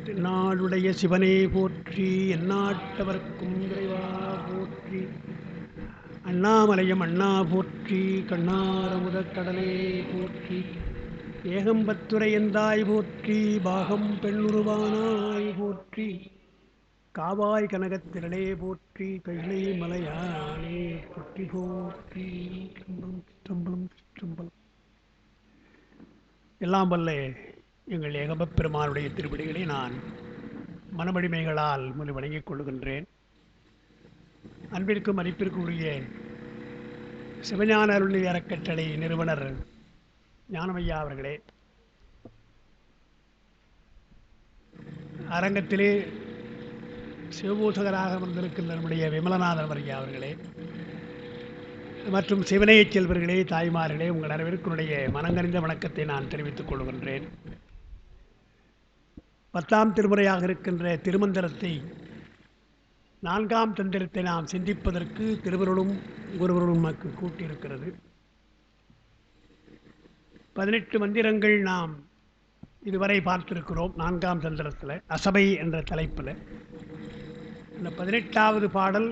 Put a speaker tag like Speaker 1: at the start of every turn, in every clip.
Speaker 1: தென்னாடுடைய சிவனே போற்றி, எந்நாட்டவர்க்கும் இறைவா போற்றி. அண்ணாமலையம் அண்ணா போற்றி, கண்ணாரமுதக் கடலே போற்றி. ஏகம்பத்துரை எந்தாய் போற்றி, பாகம் பெண்ணுருவானாய் போற்றி. காவாய் கனகத்திரளே போற்றி, கைலை மலையானே போற்றி போற்றி. சிற்றம்பலம் சிற்றம்பலம். எல்லாம் வல்ல எங்கள் ஏகம்பப் பெருமானுடைய திருப்படிகளை நான் மனமடிமைகளால் முன் வணங்கிக் கொள்கின்றேன். அன்பிற்கும் மதிப்பிற்கும் உரிய சிவஞான அருள்நிதி அறக்கட்டளை நிறுவனர் ஞானமையா அவர்களே, அரங்கத்திலே சிவபூசகராக வந்திருக்கின்ற நம்முடைய விமலநாதன் ஐயா அவர்களே, மற்றும் சிவனையச் செல்வர்களே, தாய்மார்களே, உங்கள் அனைவருக்குடைய மனங்கனிந்த வணக்கத்தை நான் தெரிவித்துக் கொள்கின்றேன். 10ஆம் திருமுறையாக இருக்கின்ற திருமந்திரத்தை, 4ஆம் தந்திரத்தை நாம் சிந்திப்பதற்கு திருவருளும் குருவருளும் நமக்கு கூட்டியிருக்கிறது. 18 மந்திரங்கள் நாம் இதுவரை பார்த்திருக்கிறோம். 4ஆம் தந்திரத்தில் அசபை என்ற தலைப்பில் அந்த 18வது பாடல்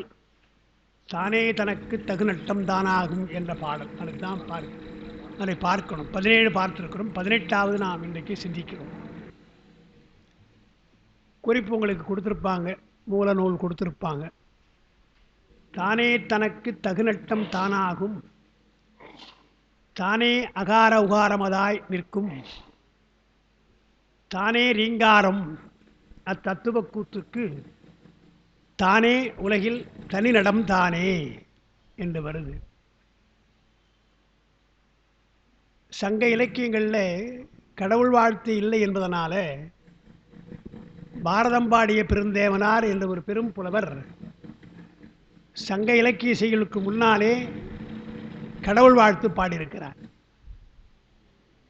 Speaker 1: தானே தனக்கு தகு நட்டம் தானாகும் என்ற பாடல். அதுதான் அதை பார்க்கணும். 17 பார்த்திருக்கிறோம். 18வது நாம் இன்றைக்கு சிந்திக்கிறோம். குறிப்பு உங்களுக்கு கொடுத்துருப்பாங்க, மூல நூல் கொடுத்துருப்பாங்க. தானே தனக்கு தகுநட்டம் தானாகும், தானே அகார உகாரமதாய் நிற்கும், தானே ரீங்காரம் அத்தத்துவ கூத்துக்கு தானே உலகில் தனிநடம் தானே என்று வருது. சங்க இலக்கியங்களில் கடவுள் வாழ்த்து இல்லை என்பதனால பாரதம் பாடிய பெருந்தேவனார் என்ற ஒரு பெரும் புலவர் சங்க இலக்கிய செய்களுக்கு முன்னாலே கடவுள் வாழ்த்து பாடியிருக்கிறார்.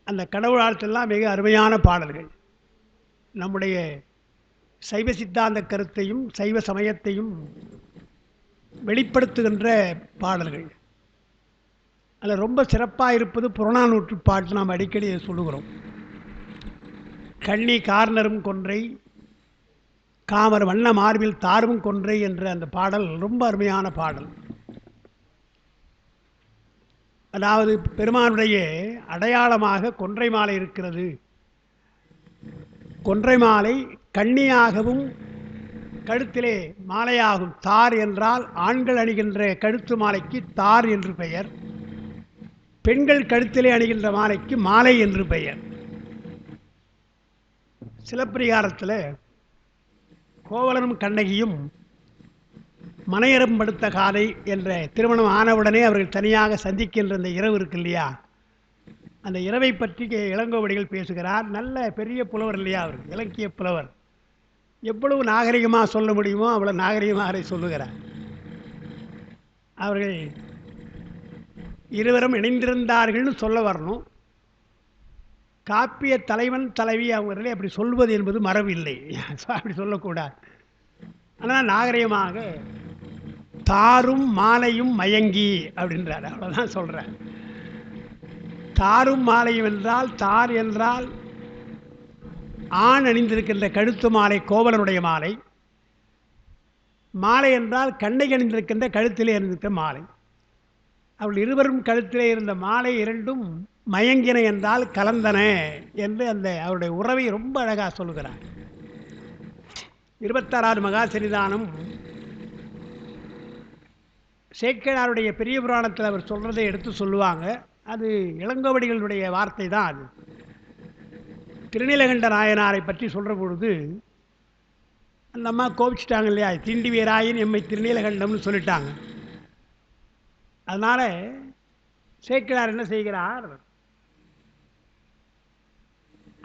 Speaker 1: அந்த கடவுள் வாழ்த்தெல்லாம் மிக அருமையான பாடல்கள். நம்முடைய சைவ சித்தாந்த கருத்தையும் சைவ சமயத்தையும் வெளிப்படுத்துகின்ற பாடல்கள். அதில் ரொம்ப சிறப்பாக இருப்பது புறநானூற்று பாட்டு. நாம் அடிக்கடி சொல்லுகிறோம். கண்ணி கார்னரும் கொன்றை காமர் வண்ண மார்பில் தாரும் கொன்றை என்ற அந்த பாடல் ரொம்ப அருமையான பாடல். அதாவது பெருமானுடைய அடையாளமாக கொன்றை மாலை இருக்கிறது. கொன்றை மாலை கண்ணியாகவும் கழுத்திலே மாலையாகும். தார் என்றால் ஆண்கள் அணிகின்ற கழுத்து மாலைக்கு தார் என்று பெயர், பெண்கள் கழுத்திலே அணிகின்ற மாலைக்கு மாலை என்று பெயர். சிலப்பதிகாரத்தில் கோவலனும் கண்ணகியும் மனையறம் படுத்த காதை என்ற திருமணம் ஆனவுடனே அவர்கள் தனியாக சந்திக்கின்ற அந்த இரவு இருக்கு இல்லையா, அந்த இரவை பற்றி இளங்கோவடிகள் பேசுகிறார். நல்ல பெரிய புலவர் இல்லையா அவர், இலக்கிய புலவர். எவ்வளவு நாகரிகமாக சொல்ல முடியுமோ அவ்வளோ நாகரிகமாக சொல்லுகிறார். அவர்கள் இருவரும் இணைந்திருந்தார்கள்னு சொல்ல வரணும். காப்பிய தலைவன் தலைவி அவங்களே அப்படி சொல்வது என்பது மரபு இல்லை, அப்படி சொல்லக்கூடாது. ஆனால் நாகரிகமாக தாரும் மாலையும் மயங்கி அப்படின்றார். அவ்வளோதான் சொல்கிறார். தாரும் மாலையும் என்றால், தார் என்றால் ஆண் அணிந்திருக்கின்ற கழுத்து மாலை கோவலனுடைய மாலை, மாலை என்றால் கண்ணகி அணிந்திருக்கின்ற கழுத்திலே அணிந்திருக்கிற மாலை. அவள் இருவரும் கழுத்திலே இருந்த மாலை இரண்டும் மயங்கின என்றால் கலந்தன என்று அந்த அவருடைய உறவை ரொம்ப அழகாக சொல்லுகிறார். 26வது மகா சரிதானம் சேக்கிழாருடைய பெரிய புராணத்தில் அவர் சொல்றதை எடுத்து சொல்லுவாங்க. அது இளங்கோவடிகளுடைய வார்த்தை தான். அது திருநீலகண்ட நாயனாரை பற்றி சொல்கிற பொழுது அந்த அம்மா கோபிச்சிட்டாங்க இல்லையா, திண்டி வீராயின் எம்மை திருநீலகண்டம்னு சொல்லிட்டாங்க. அதனால் சேக்கிழார் என்ன செய்கிறார்,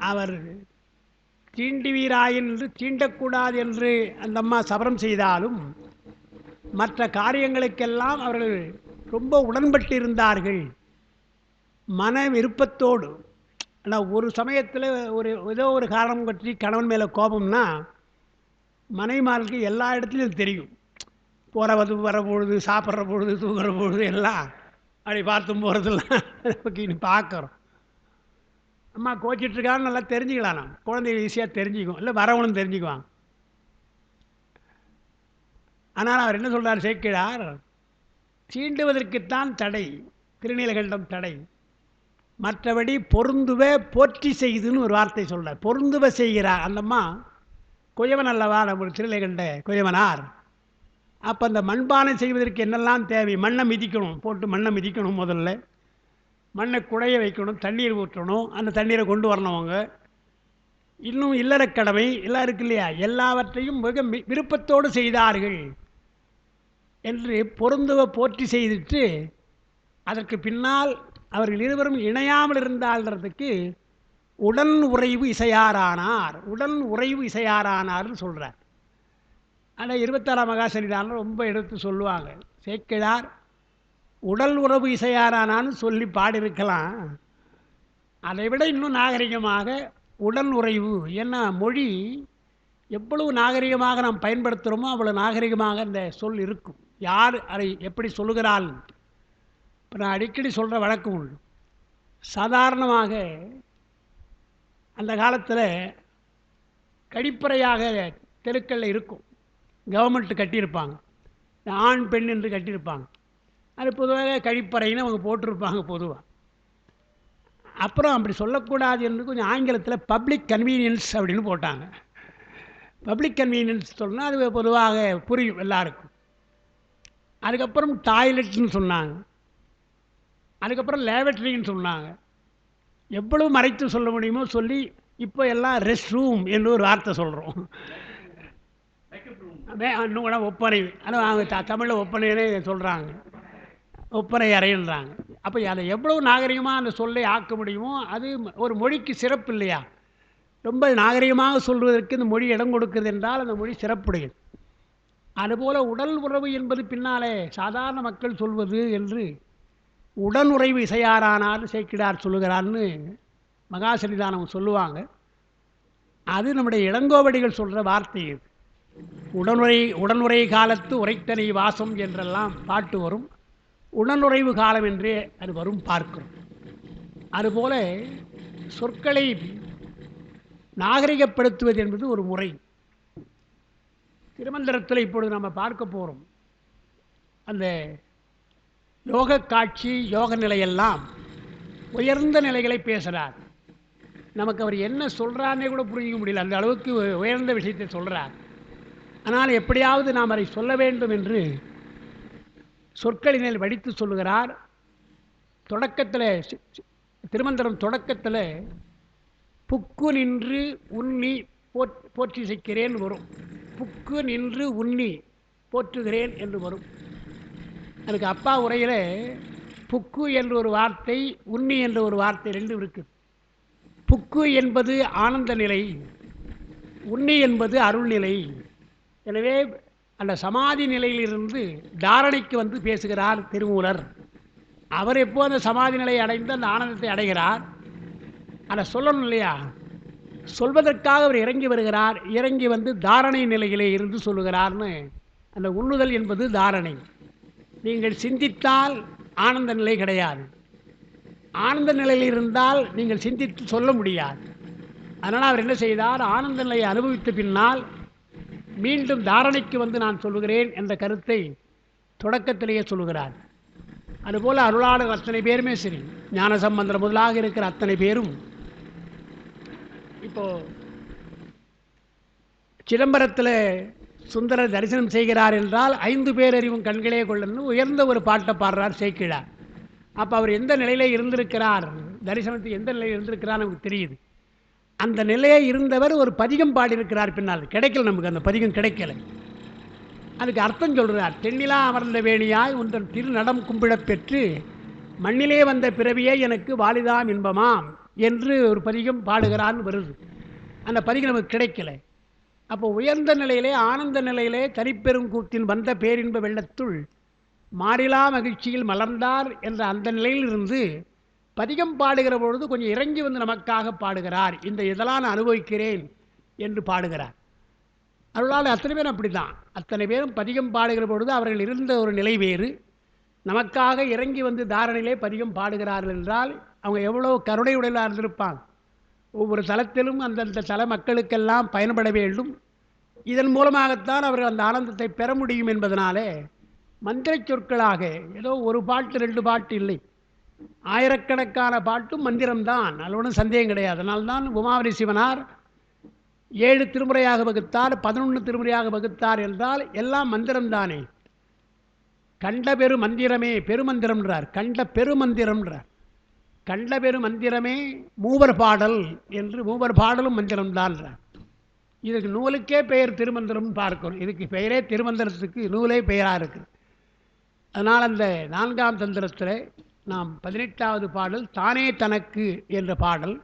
Speaker 1: அவர் தீண்டி வீராயின் என்று தீண்டக்கூடாது என்று அந்த அம்மா சபரம் செய்தாலும் மற்ற காரியங்களுக்கெல்லாம் அவர்கள் ரொம்ப உடன்பட்டு இருந்தார்கள், மன விருப்பத்தோடு. ஆனால் ஒரு சமயத்தில் ஏதோ ஒரு காரணம் பற்றி கணவன் மேலே கோபம்னா மனைவிமார்களுக்கு எல்லா இடத்துலையும் தெரியும். போகிறது வரப்பொழுது, சாப்பிட்ற பொழுது, தூங்குற பொழுது எல்லாம் அப்படி பார்த்தும் போகிறதெல்லாம் நமக்கு இன்னும் பார்க்குறோம். அம்மா கோச்சிட்ருக்கான்னு நல்லா தெரிஞ்சுக்கலாம். நம்ம குழந்தைகள் ஈஸியாக தெரிஞ்சுக்கும், இல்லை வரவனும் தெரிஞ்சுக்குவாங்க. ஆனால் அவர் என்ன சொல்கிறார் சேக்கிழார், தீண்டுவதற்குத்தான் தடை, திருநீலகண்டம் தடை, மற்றபடி பொருந்துவ போற்றி செய்துன்னு ஒரு வார்த்தை சொல்கிறார். பொருந்துவ செய்கிறார் அந்தம்மா. குயவன் அல்லவா நம்ம திருநீலகண்ட குயவனார். அப்போ அந்த மண்பானை செய்வதற்கு என்னெல்லாம் தேவை? மண்ணை மிதிக்கணும், போட்டு மண்ணை மிதிக்கணும், முதல்ல மண்ணை குடைய வைக்கணும், தண்ணீர் ஊற்றணும், அந்த தண்ணீரை கொண்டு வரணும். அவங்க இன்னும் இல்லறக்கடமை எல்லாம் இருக்கு இல்லையா, எல்லாவற்றையும் மிக விருப்பத்தோடு செய்தார்கள் என்று பொருந்துவ போற்றி செய்துட்டு, அதற்கு பின்னால் அவர்கள் இருவரும் இணையாமல் இருந்தால்ன்றதுக்கு உடன் உறைவு இசையாரானார், உடன் உறைவு இசையாரானார்னு சொல்கிறார். ஆனால் 26ஆம் மகாசனிதானம் ரொம்ப எடுத்து சொல்லுவாங்க. சேக்கிழார் உடல் உறவு இசையாரானான்னு சொல்லி பாடியிருக்கலாம். அதை விட இன்னும் நாகரிகமாக உடன் உறைவு. ஏன்னா மொழி எவ்வளவு நாகரிகமாக நாம் பயன்படுத்துகிறோமோ அவ்வளோ நாகரிகமாக அந்த சொல் இருக்கும். யார் அதை எப்படி சொல்லுகிறாள்? இப்போ நான் அடிக்கடி சொல்கிற வழக்கம் உண்டு. சாதாரணமாக அந்த காலத்தில் கழிப்பறையாக தெருக்களில் இருக்கும், கவர்மெண்ட்டு கட்டியிருப்பாங்க, ஆண் பெண் என்று கட்டியிருப்பாங்க. அது பொதுவாக கழிப்பறைன்னு அவங்க போட்டிருப்பாங்க பொதுவாக. அப்புறம் அப்படி சொல்லக்கூடாது என்று கொஞ்சம் ஆங்கிலத்தில் பப்ளிக் கன்வீனியன்ஸ் அப்படின்னு போட்டாங்க. பப்ளிக் கன்வீனியன்ஸ் சொன்னால் அது பொதுவாக புரியும் எல்லாருக்கும். அதுக்கப்புறம் டாய்லெட்னு சொன்னாங்க, அதுக்கப்புறம் லேபரட்டரின்னு சொன்னாங்க. எவ்வளவு மறைத்து சொல்ல முடியுமோ சொல்லி இப்போ எல்லாம் ரெஸ்ட் ரூம் என்று ஒரு வார்த்தை சொல்கிறோம். இன்னும் கூட ஒப்பனை, ஆனால் அவங்க தமிழில் ஒப்பனைன்னு சொல்கிறாங்க, ஒப்பனை அறைன்றாங்க. அப்போ அதை எவ்வளவு நாகரிகமாக அந்த சொல்லை ஆக்க முடியுமோ அது ஒரு மொழிக்கு சிறப்பு இல்லையா? ரொம்ப நாகரிகமாக சொல்வதற்கு இந்த மொழி இடம் கொடுக்குறது என்றால் அந்த மொழி சிறப்புடையது. அதுபோல் உடல் உறவு என்பது பின்னாலே சாதாரண மக்கள் சொல்வது என்று உடன் உறைவு இசையாரானார் சேக்கிடார் சொல்லுகிறார்னு மகாசன்னிதானம் சொல்லுவாங்க. அது நம்முடைய இளங்கோவடிகள் சொல்கிற வார்த்தை. இது உடனுறை காலத்து உரைத்தனை வாசம் என்றெல்லாம் பாட்டு வரும். உடனுறைவு காலம் என்றே அது வரும் பார்க்கிறோம். அதுபோல சொற்களை நாகரிகப்படுத்துவது என்பது ஒரு முறை. திருமந்திரத்தில் இப்பொழுது நம்ம பார்க்க போகிறோம். அந்த யோக காட்சி, யோக நிலையெல்லாம் உயர்ந்த நிலைகளை பேசுகிறார். நமக்கு அவர் என்ன சொல்கிறாருன்னே கூட புரிஞ்சிக்க முடியல, அந்த அளவுக்கு உயர்ந்த விஷயத்தை சொல்கிறார். ஆனால் எப்படியாவது நாம் அதை சொல்ல வேண்டும் என்று சொற்களினில் வடித்து சொல்லுகிறார். தொடக்கத்தில் திருமந்திரம் தொடக்கத்தில் புக்கு நின்று உண்ணி போற்றி செய்கிறேன் வரும். புக்கு நின்று உண்ணி போற்றுகிறேன் என்று வரும். அதுக்கு அப்பா உரையில் புக்கு என்ற ஒரு வார்த்தை, உண்ணி என்ற ஒரு வார்த்தை ரெண்டு இருக்குது. புக்கு என்பது ஆனந்த நிலை, உண்ணி என்பது அருள்நிலை. எனவே அந்த சமாதி நிலையிலிருந்து தாரணைக்கு வந்து பேசுகிறார் திருமூலர். அவர் எப்போ அந்த சமாதி நிலையை அடைந்து அந்த ஆனந்தத்தை அடைகிறார், அதை சொல்லணும் இல்லையா? சொல்வதற்காக அவர் இறங்கி வருகிறார். இறங்கி வந்து தாரணை நிலையிலே இருந்து சொல்லுகிறார்னு. அந்த உண்ணுதல் என்பது தாரணை. நீங்கள் சிந்தித்தால் ஆனந்த நிலை கிடையாது, ஆனந்த நிலையில் இருந்தால் நீங்கள் சிந்தித்து சொல்ல முடியாது. அதனால் அவர் என்ன செய்தார், ஆனந்த நிலையை அனுபவித்த பின்னால் மீண்டும் தாரணைக்கு வந்து நான் சொல்லுகிறேன் என்ற கருத்தை தொடக்கத்திலேயே சொல்லுகிறார். அதுபோல் அருளாளர் அத்தனை பேருமே சரி, ஞானசம்பந்தர் முதலாக இருக்கிற அத்தனை பேரும் இப்போ சிதம்பரத்தில் சுந்தரர் தரிசனம் செய்கிறார் என்றால் 5 பேரறிவும் கண்களே கொள்ளன்னு உயர்ந்த ஒரு பாட்டை பாடுறார் சேக்கிழார். அப்போ அவர் எந்த நிலையில் இருந்திருக்கிறார், தரிசனத்துக்கு எந்த நிலையில் இருந்திருக்கிறார் நமக்கு தெரியுது. அந்த நிலையை இருந்தவர் ஒரு பதிகம் பாடியிருக்கிறார். பின்னால் கிடைக்கல, நமக்கு அந்த பதிகம் கிடைக்கல. அதுக்கு அர்த்தம் சொல்கிறார். தென்னிலா அமர்ந்த வேணியாய் உந்தன் திருநடம் கும்பிடப் பெற்று மண்ணிலே வந்த பிறவியே எனக்கு வாலிதாம் இன்பமாம் என்று ஒரு பதிகம் பாடுகிறான்னு வருது. அந்த பதிகம் நமக்கு கிடைக்கல. அப்போ உயர்ந்த நிலையிலே, ஆனந்த நிலையிலே தனிப்பெரும் கூத்தின் வந்த பேரின்ப வெள்ளத்துள் மாறிலா மகிழ்ச்சியில் மலர்ந்தார் என்ற அந்த நிலையில் இருந்து பதிகம் பாடுகிற பொழுது கொஞ்சம் இறங்கி வந்து நமக்காக பாடுகிறார். இதெல்லாம் நான் அனுபவிக்கிறேன் என்று பாடுகிறார். அருளால் அத்தனை பேரும் அப்படி தான். அத்தனை பேரும் பதிகம் பாடுகிற பொழுது அவர்கள் இருந்த ஒரு நிலை வேறு. நமக்காக இறங்கி வந்து தாரணையிலே பதிகம் பாடுகிறார்கள் என்றால் அவங்க எவ்வளோ கருணையுடையலாக இருந்திருப்பாங்க. ஒவ்வொரு தலத்திலும் அந்தந்த தல மக்களுக்கெல்லாம் பயன்பட வேண்டும். இதன் மூலமாகத்தான் அவர்கள் அந்த ஆனந்தத்தை பெற முடியும் என்பதனாலே மந்திர சொற்களாக ஏதோ ஒரு பாட்டு 2 பாட்டு இல்லை, ஆயிரக்கணக்கான பாட்டும் மந்திரம்தான். அதில் ஒன்றும் சந்தேகம் கிடையாது. அதனால்தான் உமாவதி சிவனார் 7 திருமுறையாக வகுத்தார், 11 திருமுறையாக வகுத்தார் என்றால் எல்லாம் மந்திரம்தானே. கண்ட பெரு மந்திரமே பெருமந்திரம்ன்றார், கண்ட பெருமந்திரம்ன்றார். கண்ட பெரு மந்திரமே மூவர் பாடல் என்று, மூவர் பாடலும் மந்திரம்தான்றார். இதுக்கு நூலுக்கே பெயர் திருமந்திரம் பார்க்கணும். இதுக்கு பெயரே திருமந்திரத்துக்கு நூலே பெயராக இருக்குது. அதனால் அந்த 4ஆம் தந்திரத்தில் நாம் 18வது பாடல் தானே தனக்கு என்ற பாடல்,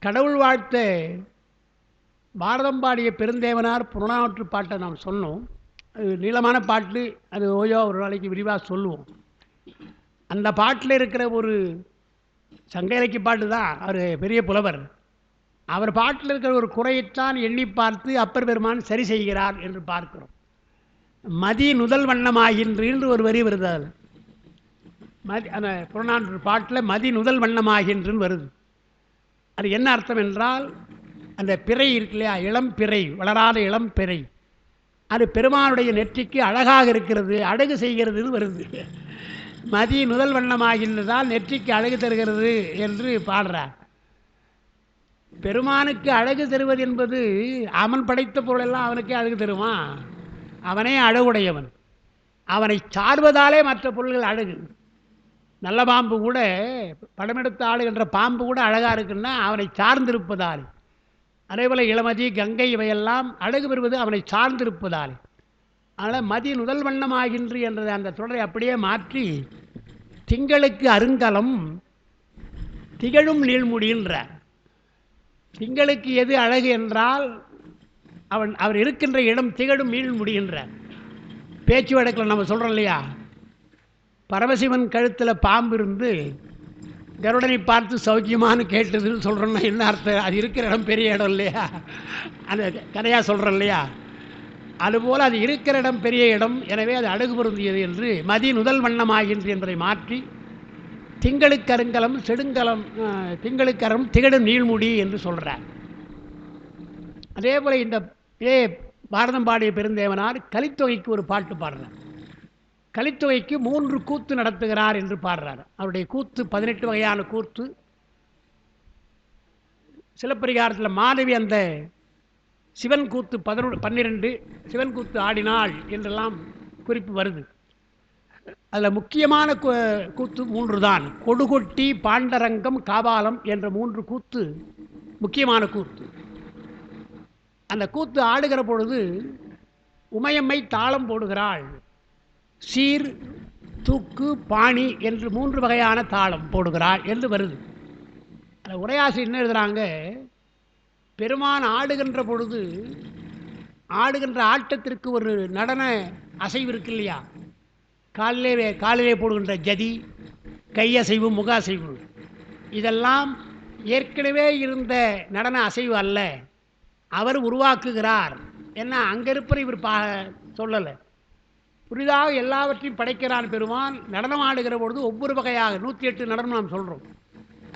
Speaker 1: கடவுள் வாழ்த்த பாரதம் பாடிய பெருந்தேவனார் புறநானூற்று பாட்டை நாம் சொன்னோம். அது நீளமான பாட்டு, அது ஓயோ ஒரு நாளைக்கு விரிவாக சொல்லுவோம். அந்த பாட்டில் இருக்கிற ஒரு சங்க இலக்கிய பாட்டு தான், அவர் பெரிய புலவர். அவர் பாட்டில் இருக்கிற ஒரு குறையைத்தான் எண்ணி பார்த்து அப்பர் பெருமான் சரி செய்கிறார் என்று பார்க்கிறோம். மதி நுதல் வண்ணமாகின்று ஒரு வரி வருது. அதில் அந்த புறநானூற்று பாட்டில் மதி நுதல் வண்ணமாகின்றுன்னு வருது. அது என்ன அர்த்தம் என்றால், அந்த பிறை இருக்கு இல்லையா, இளம் பிறை, வளராத இளம் பிறை, அது பெருமானுடைய நெற்றிக்கு அழகாக இருக்கிறது, அழகு செய்கிறதுன்னு வருது. மதி நுதல் வண்ணமாகின்றதால் நெற்றிக்கு அழகு தருகிறது என்று பாடுறார். பெருமானுக்கு அழகு தருவது என்பது, அவன் படைத்த பொருளெல்லாம் அவனுக்கே அழகு தருமா? அவனே அழகுடையவன். அவனை சார்வதாலே மற்ற பொருள்கள் அழகு. நல்ல பாம்பு கூட, படமெடுத்து ஆளுகின்ற பாம்பு கூட அழகாக இருக்குன்னா அவனை சார்ந்திருப்பதால். அதேபோல் இளமதி, கங்கை இவையெல்லாம் அழகு பெறுவது அவனை சார்ந்திருப்பதால். அதனால் மதி நுதல் வண்ணமாகின்று என்ற அந்த தொடரை அப்படியே மாற்றி, திங்களுக்கு அருங்கலம் திகழும் நீள்முடின்றார். திங்களுக்கு எது அழகு என்றால், அவர் இருக்கின்ற இடம் திகழும் நீள்முடிகின்றார். பேச்சு வழக்கில் நம்ம சொல்கிறோம் இல்லையா, பரமசிவன் கழுத்தில் பாம்பு இருந்து கருடனை பார்த்து சௌக்கியமானு கேட்டதுன்னு சொல்கிறோன்னா என்ன அர்த்தம்? அது இருக்கிற இடம் பெரிய இடம் இல்லையா, அந்த கதையாக சொல்கிறோம் இல்லையா. அதுபோல் அது இருக்கிற இடம் பெரிய இடம், எனவே அது அழகு பொருந்தியது என்று மதி நுதல் வண்ணமாகின்று என்பதை மாற்றி திங்களுக்கருங்கலம் செடுங்கலம், திங்களுக்கரம் திகழும் நீள்முடி என்று சொல்கிறார். அதே போல் இந்த பாரதம் பாடிய பெருந்தேவனார் கலித்தொகைக்கு ஒரு பாட்டு பாடுறார். கலித்தொகைக்கு 3 கூத்து நடத்துகிறார் என்று பாடுறார். அவருடைய கூத்து 18 வகையான கூத்து. சிலப்பதிகாரத்தில் மாதவி அந்த சிவன் கூத்து 12 சிவன் கூத்து ஆடினாள் என்றெல்லாம் குறிப்பு வருது. அதில் முக்கியமான கூத்து 3 தான். கொடுகொட்டி, பாண்டரங்கம், காபாலம் என்ற 3 கூத்து முக்கியமான கூத்து. அந்த கூத்து ஆடுகிற பொழுது உமையம்மை தாளம் போடுகிறாள். சீர், தூக்கு, பாணி என்று 3 வகையான தாளம் போடுகிறாள் என்று வருது. அதில் உரையாசி என்ன எழுதுகிறாங்க, பெருமான் ஆடுகின்ற பொழுது ஆடுகின்ற ஆட்டத்திற்கு ஒரு நடன அசைவு இருக்கு இல்லையா, காலிலே போடுகின்ற ஜதி, கையசைவு, முக அசைவு, இதெல்லாம் ஏற்கனவே இருந்த நடன அசைவு அல்ல, அவர் உருவாக்குகிறார். என்ன அங்கே இருப்ப இவர் சொல்லலை, புதிதாக எல்லாவற்றையும் படைக்கிறான் பெருமான். நடனம் ஆடுகிற பொழுது ஒவ்வொரு வகையாக 108 நடனம் நாம் சொல்கிறோம்.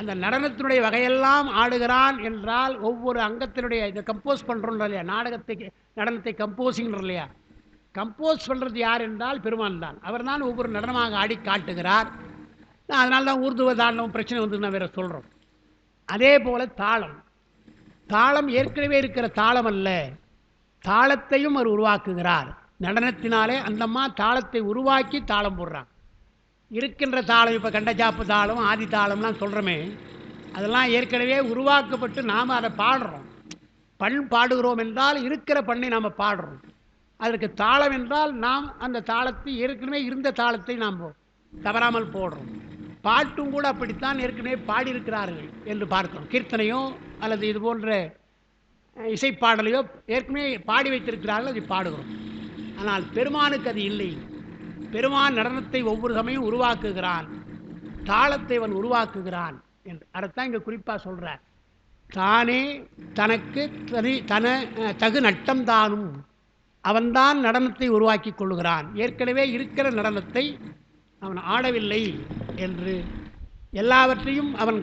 Speaker 1: அந்த நடனத்தினுடைய வகையெல்லாம் ஆடுகிறான் என்றால், ஒவ்வொரு அங்கத்தினுடைய இதை கம்போஸ் பண்ணுறோம் இல்லையா, நடனத்தை கம்போஸிங் இல்லையா, கம்போஸ் பண்ணுறது யார் என்றால் பெருமான் தான். அவர் தான் ஒவ்வொரு நடனமாக ஆடி காட்டுகிறார். அதனால தான் ஊர்துவ தாண்டவம் பிரச்சனை வந்து நான் வேற சொல்கிறோம். அதே போல் தாளம் ஏற்கனவே இருக்கிற தாளம் அல்ல, தாளத்தையும் அவர் உருவாக்குகிறார். நடனத்தினாலே அந்தம்மா தாளத்தை உருவாக்கி தாளம் போடுறாங்க. இருக்கின்ற தாளம், இப்போ கண்டச்சாப்பு தாளம், ஆதி தாளம்லாம் சொல்கிறோமே, அதெல்லாம் ஏற்கனவே உருவாக்கப்பட்டு நாம் அதை பாடுறோம். பண் பாடுகிறோம் என்றால் இருக்கிற பண்ணை நாம் பாடுறோம். அதற்கு தாளம் என்றால் நாம் அந்த தாளத்தை, ஏற்கனவே இருந்த தாளத்தை நாம் தவறாமல் போடுறோம். பாட்டும் கூட அப்படித்தான் ஏற்கனவே பாடியிருக்கிறார்கள் என்று பார்க்கிறோம். கீர்த்தனையோ அல்லது இது போன்ற இசைப்பாடலையோ ஏற்கனவே பாடி வைத்திருக்கிறார்கள், அதை பாடுகிறோம். ஆனால் பெருமானுக்கு அது இல்லை. பெருமான் நடனத்தை ஒவ்வொரு சமயம் உருவாக்குகிறான், தாளத்தை அவன் உருவாக்குகிறான் என்று அதைத்தான் இங்கே குறிப்பாக சொல்கிறார். தானே தனக்கு தகு நட்டம் தானும், அவன்தான் நடனத்தை உருவாக்கி கொள்ளுகிறான். ஏற்கனவே இருக்கிற நடனத்தை அவன் ஆடவில்லை என்று, எல்லாவற்றையும் அவன்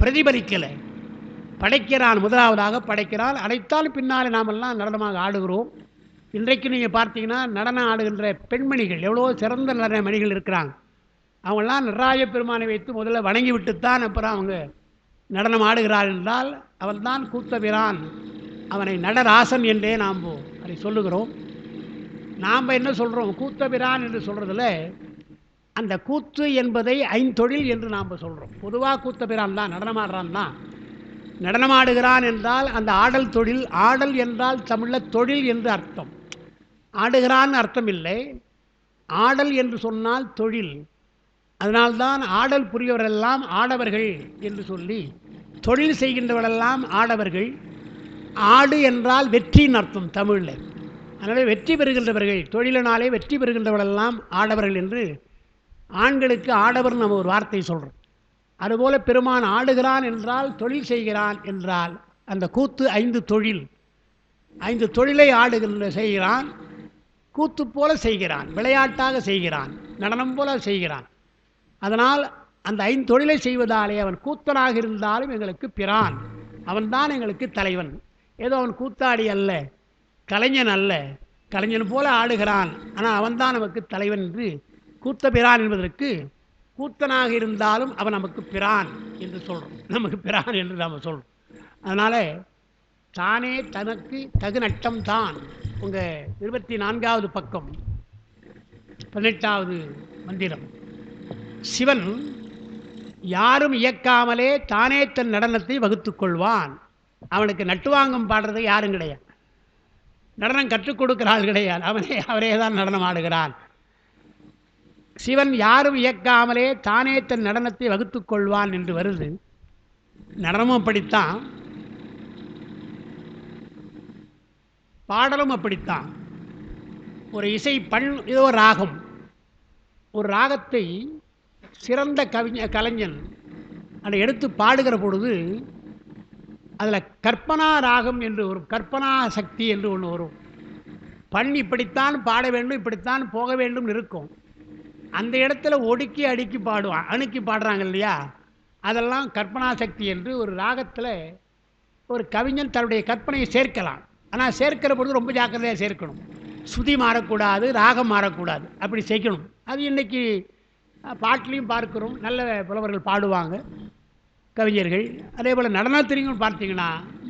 Speaker 1: பிரதிபலிக்கலை. படைக்கிறான், முதலாவதாக படைக்கிறான். அடைத்தால் பின்னாலே நாமெல்லாம் நடனமாக ஆடுகிறோம். இன்றைக்கு நீங்கள் பார்த்தீங்கன்னா நடனம் ஆடுகின்ற பெண்மணிகள் எவ்வளோ சிறந்த நடன மணிகள் இருக்கிறாங்க. அவங்களாம் நடராஜ பெருமானை வைத்து முதல்ல வணங்கி விட்டுத்தான் அப்புறம் அவங்க நடனம் ஆடுகிறார் என்றால் அவன்தான் கூத்தபிரான். அவனை நடராசன் என்றே நாம் அதை சொல்லுகிறோம். நாம் என்ன சொல்கிறோம், கூத்தபிரான் என்று சொல்கிறதுல அந்த கூத்து என்பதை ஐந்தொழில் என்று நாம் சொல்கிறோம். பொதுவாக கூத்தபிரான் தான், நடனமாடுறான் தான். நடனமாடுகிறான் என்றால் அந்த ஆடல் தொழில். ஆடல் என்றால் தமிழில் தொழில் என்று அர்த்தம். ஆடுகிறான் அர்த்தம் இல்லை, ஆடல் என்று சொன்னால் தொழில். அதனால்தான் ஆடல் புரியவரெல்லாம் ஆடவர்கள் என்று சொல்லி, தொழில் செய்கின்றவரெல்லாம் ஆடவர்கள். ஆடு என்றால் வெற்றியின் அர்த்தம் தமிழில். அதனால் வெற்றி பெறுகின்றவர்கள், தொழிலினாலே வெற்றி பெறுகின்றவரெல்லாம் ஆடவர்கள் என்று ஆண்களுக்கு ஆடவர் நம்ம ஒரு வார்த்தை சொல்கிறோம். அதுபோல பெருமான் ஆடுகிறான் என்றால் தொழில் செய்கிறான் என்றால் அந்த கூத்து ஐந்து தொழில். ஐந்து தொழிலை செய்கிறான். கூத்து போல செய்கிறான், விளையாட்டாக செய்கிறான், நடனம் போல செய்கிறான். அதனால் அந்த ஐந்து தொழிலை செய்வதாலே அவன் கூத்தனாக இருந்தாலும் எங்களுக்கு பிரான். அவன்தான் எங்களுக்கு தலைவன். ஏதோ அவன் கூத்தாடி அல்ல, கலைஞன் அல்ல, கலைஞன் போல ஆடுகிறான், ஆனால் அவன்தான் நமக்கு தலைவன் என்று கூத்த பிரான் என்பதற்கு கூத்தனாக இருந்தாலும் அவன் நமக்கு பிரான் என்று சொல்கிறோம். நமக்கு பிரான் என்று நாம் சொல்கிறோம். அதனால் தானே தனக்கு தகு நட்டம் தான். உங்கள் 24வது பக்கம் 18வது மந்திரம். சிவன் யாரும் இயக்காமலே தானே தன் நடனத்தை வகுத்து கொள்வான். அவனுக்கு நட்டுவாங்கம் பாடுறது யாரும் கிடையாது, நடனம் கற்றுக் கொடுக்கிறாள் கிடையாது, அவரே தான் நடனம் ஆடுகிறான். சிவன் யாரும் இயக்காமலே தானே தன் நடனத்தை வகுத்து கொள்வான் என்று வருது. நடனமும் அப்படித்தான், பாடலும் அப்படித்தான். ஒரு இசை ஏதோ ராகம், ஒரு ராகத்தை சிறந்த கலைஞன் அதை எடுத்து பாடுகிற பொழுது அதில் கற்பனா ராகம் என்று ஒரு கற்பனா சக்தி என்று ஒன்று வரும். இப்படித்தான் பாட வேண்டும், இப்படித்தான் போக வேண்டும் இருக்கும். அந்த இடத்துல ஒடுக்கி அடுக்கி பாடுவான், அணுக்கி பாடுறாங்க இல்லையா, அதெல்லாம் கற்பனா சக்தி என்று ஒரு ராகத்தில் ஒரு கவிஞன் தன்னுடைய கற்பனையை சேர்க்கலாம். ஆனால் சேர்க்கிற பொழுது ரொம்ப ஜாக்கிரதையாக சேர்க்கணும். சுதி மாறக்கூடாது, ராகம் மாறக்கூடாது, அப்படி செய்யணும். அது இன்றைக்கி பாட்டிலையும் பார்க்கிறோம், நல்ல புலவர்கள் பாடுவாங்க, கவிஞர்கள். அதே போல் நடனத்திலையும் பார்த்தீங்கன்னா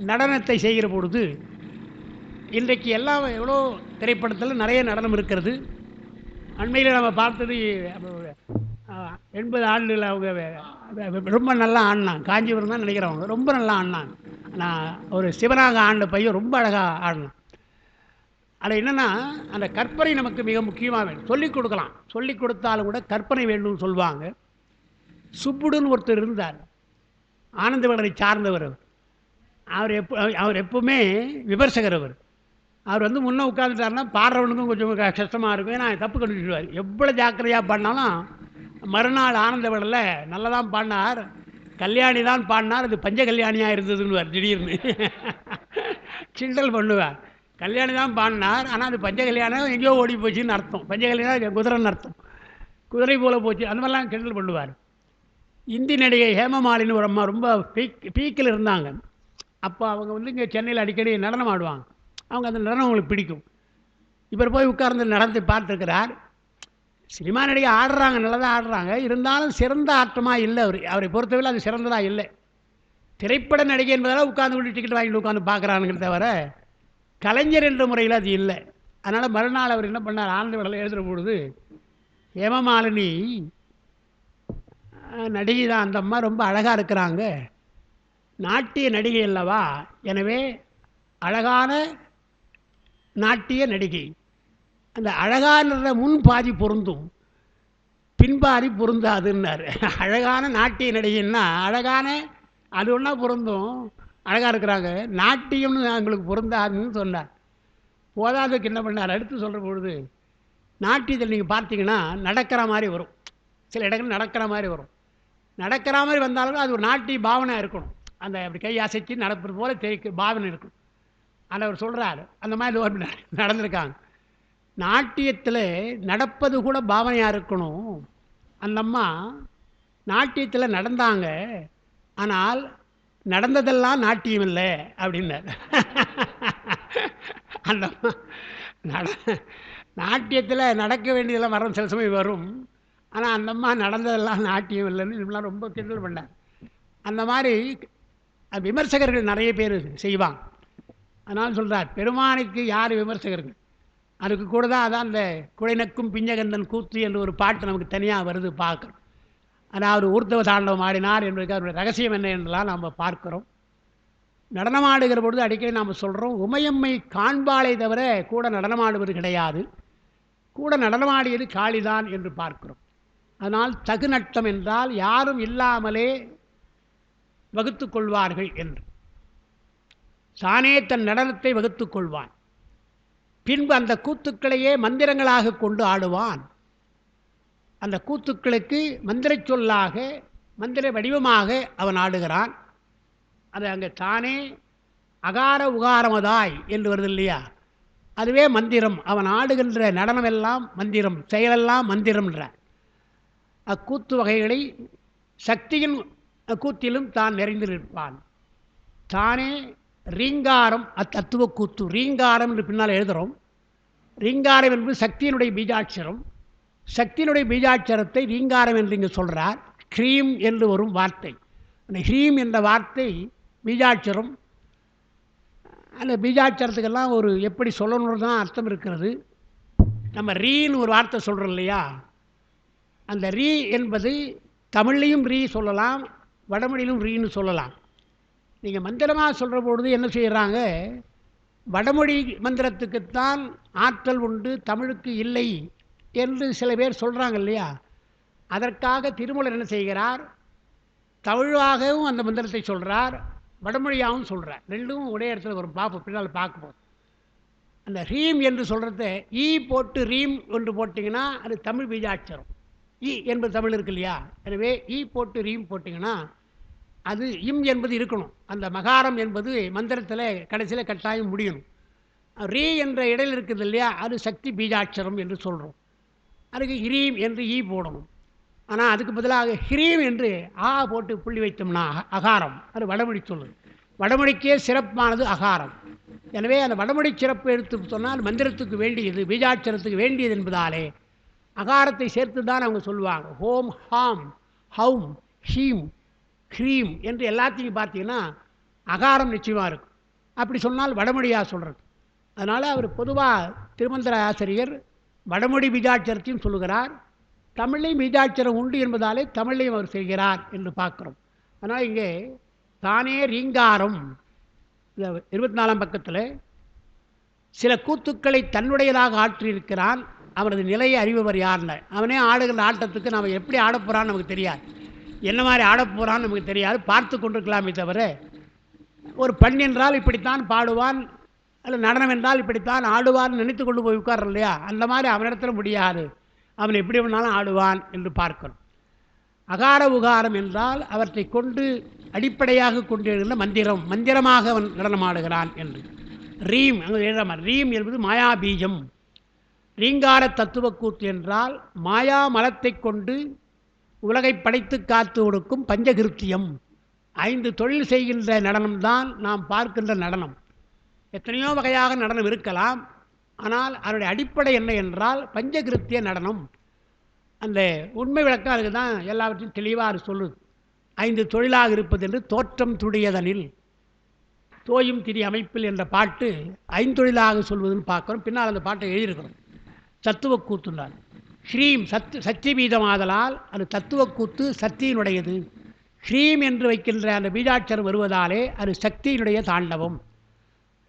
Speaker 1: நடனத்தை செய்கிற பொழுது இன்றைக்கு எல்லாம் எவ்வளோ திரைப்படத்தில் நிறைய நடனம் இருக்கிறது. அண்மையில் நம்ம பார்த்தது 80 ஆண்டுகள் அவங்க ரொம்ப நல்லா ஆடினாங்க. காஞ்சிபுரம் தான் நினைக்கிறவங்க ரொம்ப நல்லா ஆடினாங்க. நான் ஒரு சிவனாக ஆண்ட பையன் ரொம்ப அழகாக ஆடினான். அது என்னென்னா அந்த கற்பனை நமக்கு மிக முக்கியமாக வேணும். சொல்லிக் கொடுக்கலாம், சொல்லிக் கொடுத்தாலும் கூட கற்பனை வேண்டும்னு சொல்லுவாங்க. சுப்புடுன்னு ஒருத்தர் இருந்தார், ஆனந்த விகடனை சார்ந்தவர். அவர் எப்பவுமே விமர்சகர். அவர் வந்து முன்னே உட்காந்துட்டாருன்னா பாடுறவனுக்கும் கொஞ்சம் கஷ்டமாக இருக்கும், ஏன்னா தப்பு கண்டுபிடிச்சிடுவார். எவ்வளோ ஜாக்கிரதையாக பாடினாலும் மறுநாள் ஆனந்த விகடனில் நல்லா தான் பாடினார், கல்யாணி தான் பாடினார், அது பஞ்ச கல்யாணியாக இருந்ததுன்னு திடீர்னு கிண்டல் பண்ணுவார். கல்யாணி தான் பாடினார், ஆனால் அது பஞ்ச கல்யாணம் எங்கேயோ ஓடி போச்சுன்னு அர்த்தம். பஞ்ச கல்யாணம் குதிரைன்னு அர்த்தம், குதிரை போல போச்சு, அந்த மாதிரிலாம் கிண்டல் பண்ணுவார். இந்தி நடிகை ஹேமமாலின்னு ஒரு அம்மா ரொம்ப பீக்கில் இருந்தாங்க. அப்போ அவங்க வந்து இங்கே சென்னையில் அடிக்கடி நடனம் ஆடுவாங்க. அவங்க அந்த நடனம் அவங்களுக்கு பிடிக்கும். இவர் போய் உட்கார்ந்து நடனத்தை பார்த்துருக்கிறார். சினிமா நடிகை ஆடுறாங்க, நல்லா தான் ஆடுறாங்க, இருந்தாலும் சிறந்த ஆட்டமாக இல்லை. அவரை பொறுத்தவரை அது சிறந்ததாக இல்லை. திரைப்பட நடிகை என்பதால் உட்காந்து கொண்டு டிக்கெட் வாங்கிட்டு உட்காந்து பார்க்குறானுங்க தவிர கலைஞர் என்ற முறையில் அது இல்லை. அதனால் மறுநாள் அவர் என்ன பண்ணார், ஆனந்த விகடனில் எழுதுகிற பொழுது, ஹேமமாலினி நடிகை தான், அந்த அம்மா ரொம்ப அழகாக இருக்கிறாங்க, நாட்டிய நடிகை அல்லவா, எனவே அழகான நாட்டிய நடிகை. அந்த அழகான முன் பாதி பொருந்தும், பின்பாதி பொருந்தாதுன்னார். அழகான நாட்டிய நடிகைன்னா அழகான அது ஒன்றா பொருந்தும், அழகாக இருக்கிறாங்க, நாட்டியம்னு அவங்களுக்கு பொருந்தாதுன்னு சொன்னார். போதாதுக்கு என்ன பண்ணார், அடுத்து சொல்கிற பொழுது, நாட்டியத்தில் நீங்கள் பார்த்தீங்கன்னா நடக்கிற மாதிரி வரும், சில இடங்கள் நடக்கிற மாதிரி வரும். நடக்கிற மாதிரி வந்தாலும் அது ஒரு நாட்டிய பாவனை இருக்கணும். அந்த அப்படி கை அசைச்சு நடப்பது போல பாவனை இருக்கணும். அதை அவர் சொல்கிறார். அந்த மாதிரி நடந்திருக்காங்க. நாட்டியத்தில் நடப்பது கூட பாவனையாக இருக்கணும். அந்த அம்மா நாட்டியத்தில் நடந்தாங்க, ஆனால் நடந்ததெல்லாம் நாட்டியம் இல்லை அப்படின்னார். அந்த நட நாட்டியத்தில் நடக்க வேண்டியதெல்லாம் வரும், சில சமயம் வரும். ஆனால் அந்தம்மா நடந்ததெல்லாம் நாட்டியம் இல்லைன்னு இப்படிலாம் ரொம்ப கிண்டல் பண்ணார். அந்த மாதிரி விமர்சகர்கள் நிறைய பேர் செய்வாங்க. அதனால் சொல்கிறார், பெருமானுக்கு யார் விமர்சகர்கள்? அதுக்கு கூட தான் அதான் அந்த குழைநக்கும் பிஞ்சகந்தன் கூத்து என்று ஒரு பாட்டு நமக்கு தனியாக வருது பார்க்குறோம். ஆனால் அவர் ஊர்த்தவ தாண்டவம் ஆடினார் என்பதற்கு அவருடைய ரகசியம் என்ன என்றெல்லாம் நாம் பார்க்குறோம். நடனமாடுகிற பொழுது அடிக்கடி நாம் சொல்கிறோம், உமையம்மை காண்பாளை தவிர கூட நடனமாடுவது கிடையாது. கூட நடனமாடியது காளிதான் என்று பார்க்கிறோம். அதனால் தகு நட்டம் என்றால் யாரும் இல்லாமலே வகுத்து கொள்வார்கள் என்று. தானே தன் நடனத்தை வகுத்து கொள்வான். பின்பு அந்த கூத்துக்களையே மந்திரங்களாக கொண்டு ஆடுவான். அந்த கூத்துக்களுக்கு மந்திர சொல்லாக மந்திர வடிவமாக அவன் ஆடுகிறான். அது அங்கே தானே அகார உகாரமதாய் என்று வருது இல்லையா, அதுவே மந்திரம். அவன் ஆடுகின்ற நடனமெல்லாம் மந்திரம், செயலெல்லாம் மந்திரம்ன்ற அக்கூத்து வகைகளை சக்தியின் கூத்திலும் தான் நிறைந்து நிற்பான். தானே ரீங்காரம், அத்தத்துவ கூத்து. ரீங்காரம் என்று பின்னால் எழுதுகிறோம். ரீங்காரம் என்பது சக்தியினுடைய பீஜாட்சரம். சக்தியினுடைய பீஜாட்சரத்தை ரீங்காரம் என்று இங்கே சொல்கிறார். ஹ்ரீம் என்று வரும் வார்த்தை. அந்த ஹ்ரீம் என்ற வார்த்தை பீஜாட்சரம். அந்த பீஜாட்சரத்துக்கெல்லாம் ஒரு எப்படி சொல்லணுன்னு தான் அர்த்தம் இருக்கிறது. நம்ம ரீன்னு ஒரு வார்த்தை சொல்கிறோம் இல்லையா, அந்த ரீ என்பது தமிழ்லையும் ரீ சொல்லலாம், வடமொழியிலும் ரீன்னு சொல்லலாம். நீங்கள் மந்திரமாக சொல்கிற பொழுது என்ன செய்கிறாங்க, வடமொழி மந்திரத்துக்குத்தான் ஆற்றல் உண்டு, தமிழுக்கு இல்லை என்று சில பேர் சொல்கிறாங்க இல்லையா. அதற்காக திருமூலர் என்ன செய்கிறார், தமிழாகவும் அந்த மந்திரத்தை சொல்கிறார், வடமொழியாகவும் சொல்கிறார். ரெண்டும் ஒரே இடத்துல வரும், பார்ப்போம் பின்னால் பார்க்கும்போது. அந்த ரீம் என்று சொல்கிறத ஈ போட்டு ரீம் என்று போட்டிங்கன்னா அது தமிழ் பீஜாட்சரம். ஈ என்பது தமிழ் இருக்கு இல்லையா, எனவே ஈ போட்டு ரீம் போட்டிங்கன்னா அது இம் என்பது இருக்கணும். அந்த மகாரம் என்பது மந்திரத்தில் கடைசியில் கட்டாயம் முடியணும். ரீ என்ற இடையில் இருக்குது இல்லையா, அது சக்தி பீஜாட்சரம் என்று சொல்கிறோம். அதுக்கு ஹிரீம் என்று ஈ போடணும். ஆனால் அதுக்கு பதிலாக ஹிரீம் என்று ஆ போட்டு புள்ளி வைத்தோம்னா அகாரம். அது வடமொழி சொல்லுது. வடமொழிக்கே சிறப்பானது அகாரம். எனவே அந்த வடமொழி சிறப்பு எடுத்து சொன்னால் மந்திரத்துக்கு வேண்டியது, பீஜாட்சரத்துக்கு வேண்டியது என்பதாலே அகாரத்தை சேர்த்து தான் அவங்க சொல்லுவாங்க. ஹோம், ஹாம், ஹவும், ஹீம், ஹ்ரீம் என்று எல்லாத்தையும் பார்த்தீங்கன்னா அகாரம் நிச்சயமாக இருக்கும். அப்படி சொன்னால் வடமொழியாக சொல்கிறது. அதனால் அவர் பொதுவாக திருமந்திர ஆசிரியர் வடமொழி பீஜாட்சரத்தையும் சொல்லுகிறார், தமிழையும் பீஜாட்சரம் உண்டு என்பதாலே தமிழையும் அவர் செய்கிறார் என்று பார்க்குறோம். அதனால் இங்கே தானே ரீங்காரம் 24ஆம் பக்கத்தில் சில கூத்துக்களை தன்னுடையதாக ஆற்றியிருக்கிறான். அவனது நிலையை அறிபவர் யாருன்னு, அவனே ஆடுகிற ஆட்டத்துக்கு நாம் எப்படி ஆடப்போகிறான்னு நமக்கு தெரியாது, என்ன மாதிரி ஆடப்போகிறான்னு நமக்கு தெரியாது, பார்த்து கொண்டிருக்கலாமே தவிர ஒரு பெண் என்றால் இப்படித்தான் பாடுவான், அல்ல நடனம் என்றால் இப்படித்தான் ஆடுவான்னு நினைத்து கொண்டு போய் உட்கார்ற இல்லையா, அந்த மாதிரி அவனிடத்தில் முடியாது. அவன் எப்படி வேணாலும் ஆடுவான் என்று பார்க்கணும். அகார உகாரம் என்றால் அவற்றை கொண்டு அடிப்படையாக கொண்டிருக்கின்ற மந்திரம், மந்திரமாக அவன் நடனமாடுகிறான் என்று. ரீம் அங்கே எழுதாம, ரீம் என்பது மாயா பீஜம். ரீங்கார தத்துவ கூத்து என்றால் மாயா மலத்தை கொண்டு உலகை படைத்து காத்து கொடுக்கும் பஞ்சகிருத்தியம். 5 தொழில் செய்கின்ற நடனம்தான் நாம் பார்க்கின்ற நடனம். எத்தனையோ வகையாக நடனம் இருக்கலாம், ஆனால் அதனுடைய அடிப்படை என்ன என்றால் பஞ்சகிருத்திய நடனம். அந்த உண்மை விளக்கம் அதுக்கு தான் எல்லாவற்றையும் தெளிவாக சொல்லுது. 5 தொழிலாக இருப்பது என்று தோற்றம் துடையதனில் தோயும் திரி அமைப்பில் என்ற பாட்டு 5 தொழிலாக சொல்வதுன்னு பார்க்குறோம். பின்னால் அந்த பாட்டை எழுதியிருக்கிறோம். தத்துவ கூத்துண்டார் ஸ்ரீம் சக்தி பீதமாதலால் அது தத்துவ கூத்து சக்தியினுடையது. ஸ்ரீம் என்று வைக்கின்ற அந்த பீஜாட்சரம் வருவதாலே அது சக்தியினுடைய தாண்டவம்.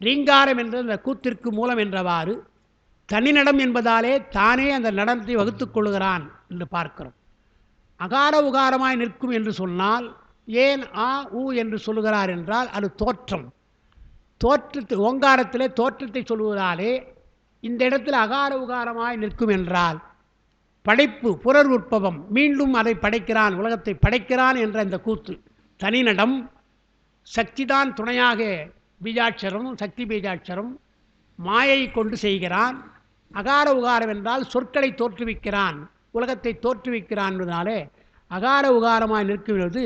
Speaker 1: ரீங்காரம் என்ற அந்த கூத்திற்கு மூலம் என்றவாறு தனிநடம் என்பதாலே தானே அந்த நடனத்தை வகுத்து கொள்கிறான் என்று பார்க்கிறோம். அகார உகாரமாய் நிற்கும் என்று சொன்னால் ஏன் ஆ ஊ என்று சொல்லுகிறார் என்றால் அது தோற்றம். ஓங்காரத்திலே தோற்றத்தை சொல்வதாலே இந்த இடத்தில் அகார உகாரமாய் நிற்கும் என்றால் படைப்பு, புரர் உற்பவம், மீண்டும் அதை படைக்கிறான், உலகத்தை படைக்கிறான் என்ற இந்த கூத்து. தனிநடம், சக்திதான் துணையாக பீஜாட்சரம், சக்தி பீஜாட்சரம் மாயை கொண்டு செய்கிறான். அகார உகாரம் என்றால் சொற்களை தோற்றுவிக்கிறான், உலகத்தை தோற்றுவிக்கிறான் என்பதனாலே அகார உகாரமாய் நிற்கிறது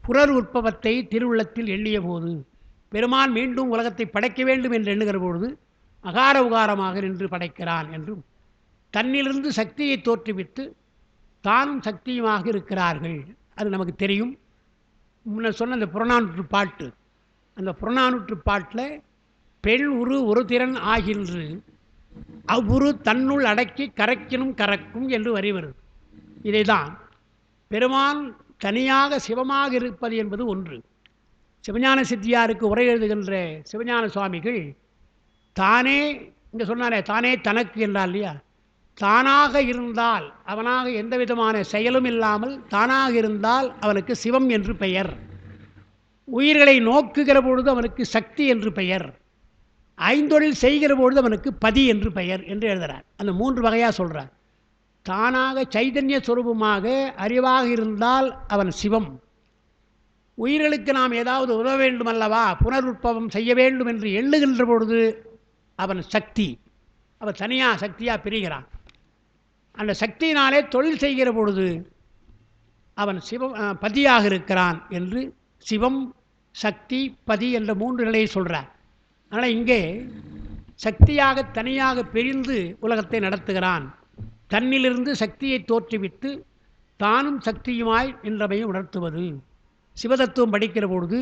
Speaker 1: புனர் உற்பவத்தை திருவுள்ளத்தில் எண்ணிய போது, பெருமான் மீண்டும் உலகத்தை படைக்க வேண்டும் என்று எண்ணுகிற பொழுது அகார உகாரமாக நின்று படைக்கிறான் என்றும், தன்னிலிருந்து சக்தியை தோற்றுவித்து தானும் சக்தியுமாக இருக்கிறார்கள். அது நமக்கு தெரியும். முன்ன சொன்ன அந்த புறநானூற்று பாட்டு, அந்த புறநானூற்று பாட்டில் பெண் உரு ஒரு திறன் ஆகின்று அவ்வுரு தன்னுள் அடக்கி கரைக்கினும் கறக்கும் என்று வரி வருது. இதை தான் பெருமான் தனியாக சிவமாக இருப்பது என்பது ஒன்று. சிவஞான சித்தியாருக்கு உரை எழுதுகின்ற சிவஞான சுவாமிகள் தானே, இங்கே சொன்னாரே தானே தனக்கு என்றால் இல்லையா, தானாக இருந்தால், அவனாக எந்த விதமான செயலும் இல்லாமல் தானாக இருந்தால் அவனுக்கு சிவம் என்று பெயர். உயிர்களை நோக்குகிற பொழுது அவனுக்கு சக்தி என்று பெயர். ஐந்தொழில் செய்கிற பொழுது அவனுக்கு பதி என்று பெயர் என்று எழுதுகிறார். அந்த 3 வகையாக சொல்கிறார். தானாக சைதன்ய சொரூபமாக அறிவாக இருந்தால் அவன் சிவம். உயிர்களுக்கு நாம் ஏதாவது உதவ வேண்டும் அல்லவா, புனருற்பவம் செய்ய வேண்டும் என்று எண்ணுகின்ற பொழுது அவன் சக்தி. அவன் தனியாக சக்தியாக பிரிகிறான். அந்த சக்தியினாலே தொழில் செய்கிற பொழுது அவன் சிவம் பதியாக இருக்கிறான் என்று சிவம் சக்தி பதி என்ற 3 நிலையை சொல்கிறார். அதனால் இங்கே சக்தியாக தனியாக பிரிந்து உலகத்தை நடத்துகிறான். தன்னிலிருந்து சக்தியை தோற்றுவித்து தானும் சக்தியுமாய் நின்றமையை உணர்த்துவது. சிவதத்துவம் படிக்கிற பொழுது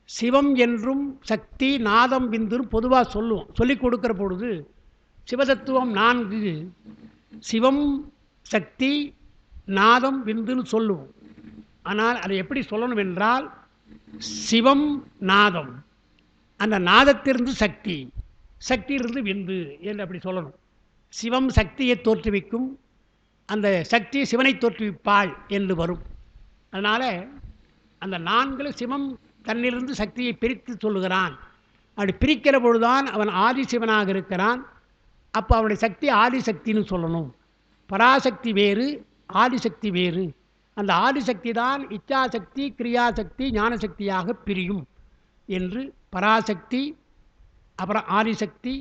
Speaker 1: சிவம் என்றும் சக்தி நாதம் விந்துன்னு பொதுவாக சொல்லுவோம். சொல்லிக் கொடுக்கிற பொழுது சிவதத்துவம் 4, சிவம் சக்தி நாதம் விந்துன்னு சொல்லுவோம். ஆனால் அதை எப்படி சொல்லணும் என்றால், சிவம் நாதம், அந்த நாதத்திலிருந்து சக்தி, சக்தியிலிருந்து விந்து என்று அப்படி சொல்லணும். சிவம் சக்தியை தோற்றுவிக்கும், அந்த சக்தி சிவனை தோற்றுவிப்பாள் என்று வரும். அதனால் அந்த 4 சிவம் தன்னிலிருந்து சக்தியை பிரித்து சொல்லுகிறான். அப்படி பிரிக்கிற பொழுதுதான் அவன் ஆதிசிவனாக இருக்கிறான். அப்போ அவனுடைய சக்தி ஆதிசக்தின்னு சொல்லணும். பராசக்தி வேறு, ஆதிசக்தி வேறு. அந்த ஆதிசக்தி தான் இச்சாசக்தி கிரியாசக்தி ஞானசக்தியாக பிரியும் என்று பராசக்தி, அப்புறம் ஆதிசக்தி,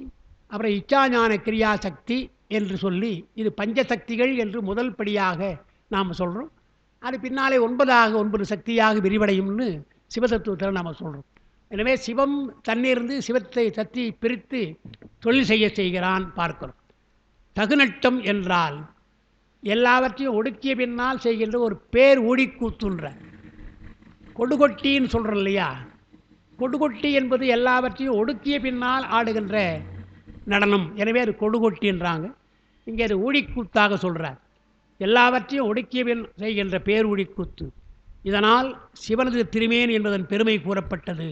Speaker 1: அப்புறம் இச்சாஞான கிரியாசக்தி என்று சொல்லி இது பஞ்சசக்திகள் என்று முதல் படியாக நாம் சொல்கிறோம். அது பின்னாலே 9 சக்தியாக விரிவடையும்னு சிவதத்துவத்தில் நாம் சொல்கிறோம். எனவே சிவம் தன்னிருந்து சிவத்தை சக்தியை பிரித்து தொழில் செய்கிறான் பார்க்கிறோம். தகுநட்டம் என்றால் எல்லாவற்றையும் ஒடுக்கிய பின்னால் செய்கின்ற ஒரு பேர் ஊழிக்கூத்துன்ற கொடுகொட்டின்னு சொல்கிறோம் இல்லையா. கொடுகொட்டி என்பது எல்லாவற்றையும் ஒடுக்கிய பின்னால் ஆடுகின்ற நடனம். எனவே அது கொடுகொட்டின்றாங்க. இங்கே அது ஊழிக்கூத்தாக சொல்கிறார். எல்லாவற்றையும் ஒடுக்கிய பின் செய்கின்ற பேர் ஊழிக்கூத்து. இதனால் சிவனது திருமேனி என்பதன் பெருமை கூறப்பட்டது.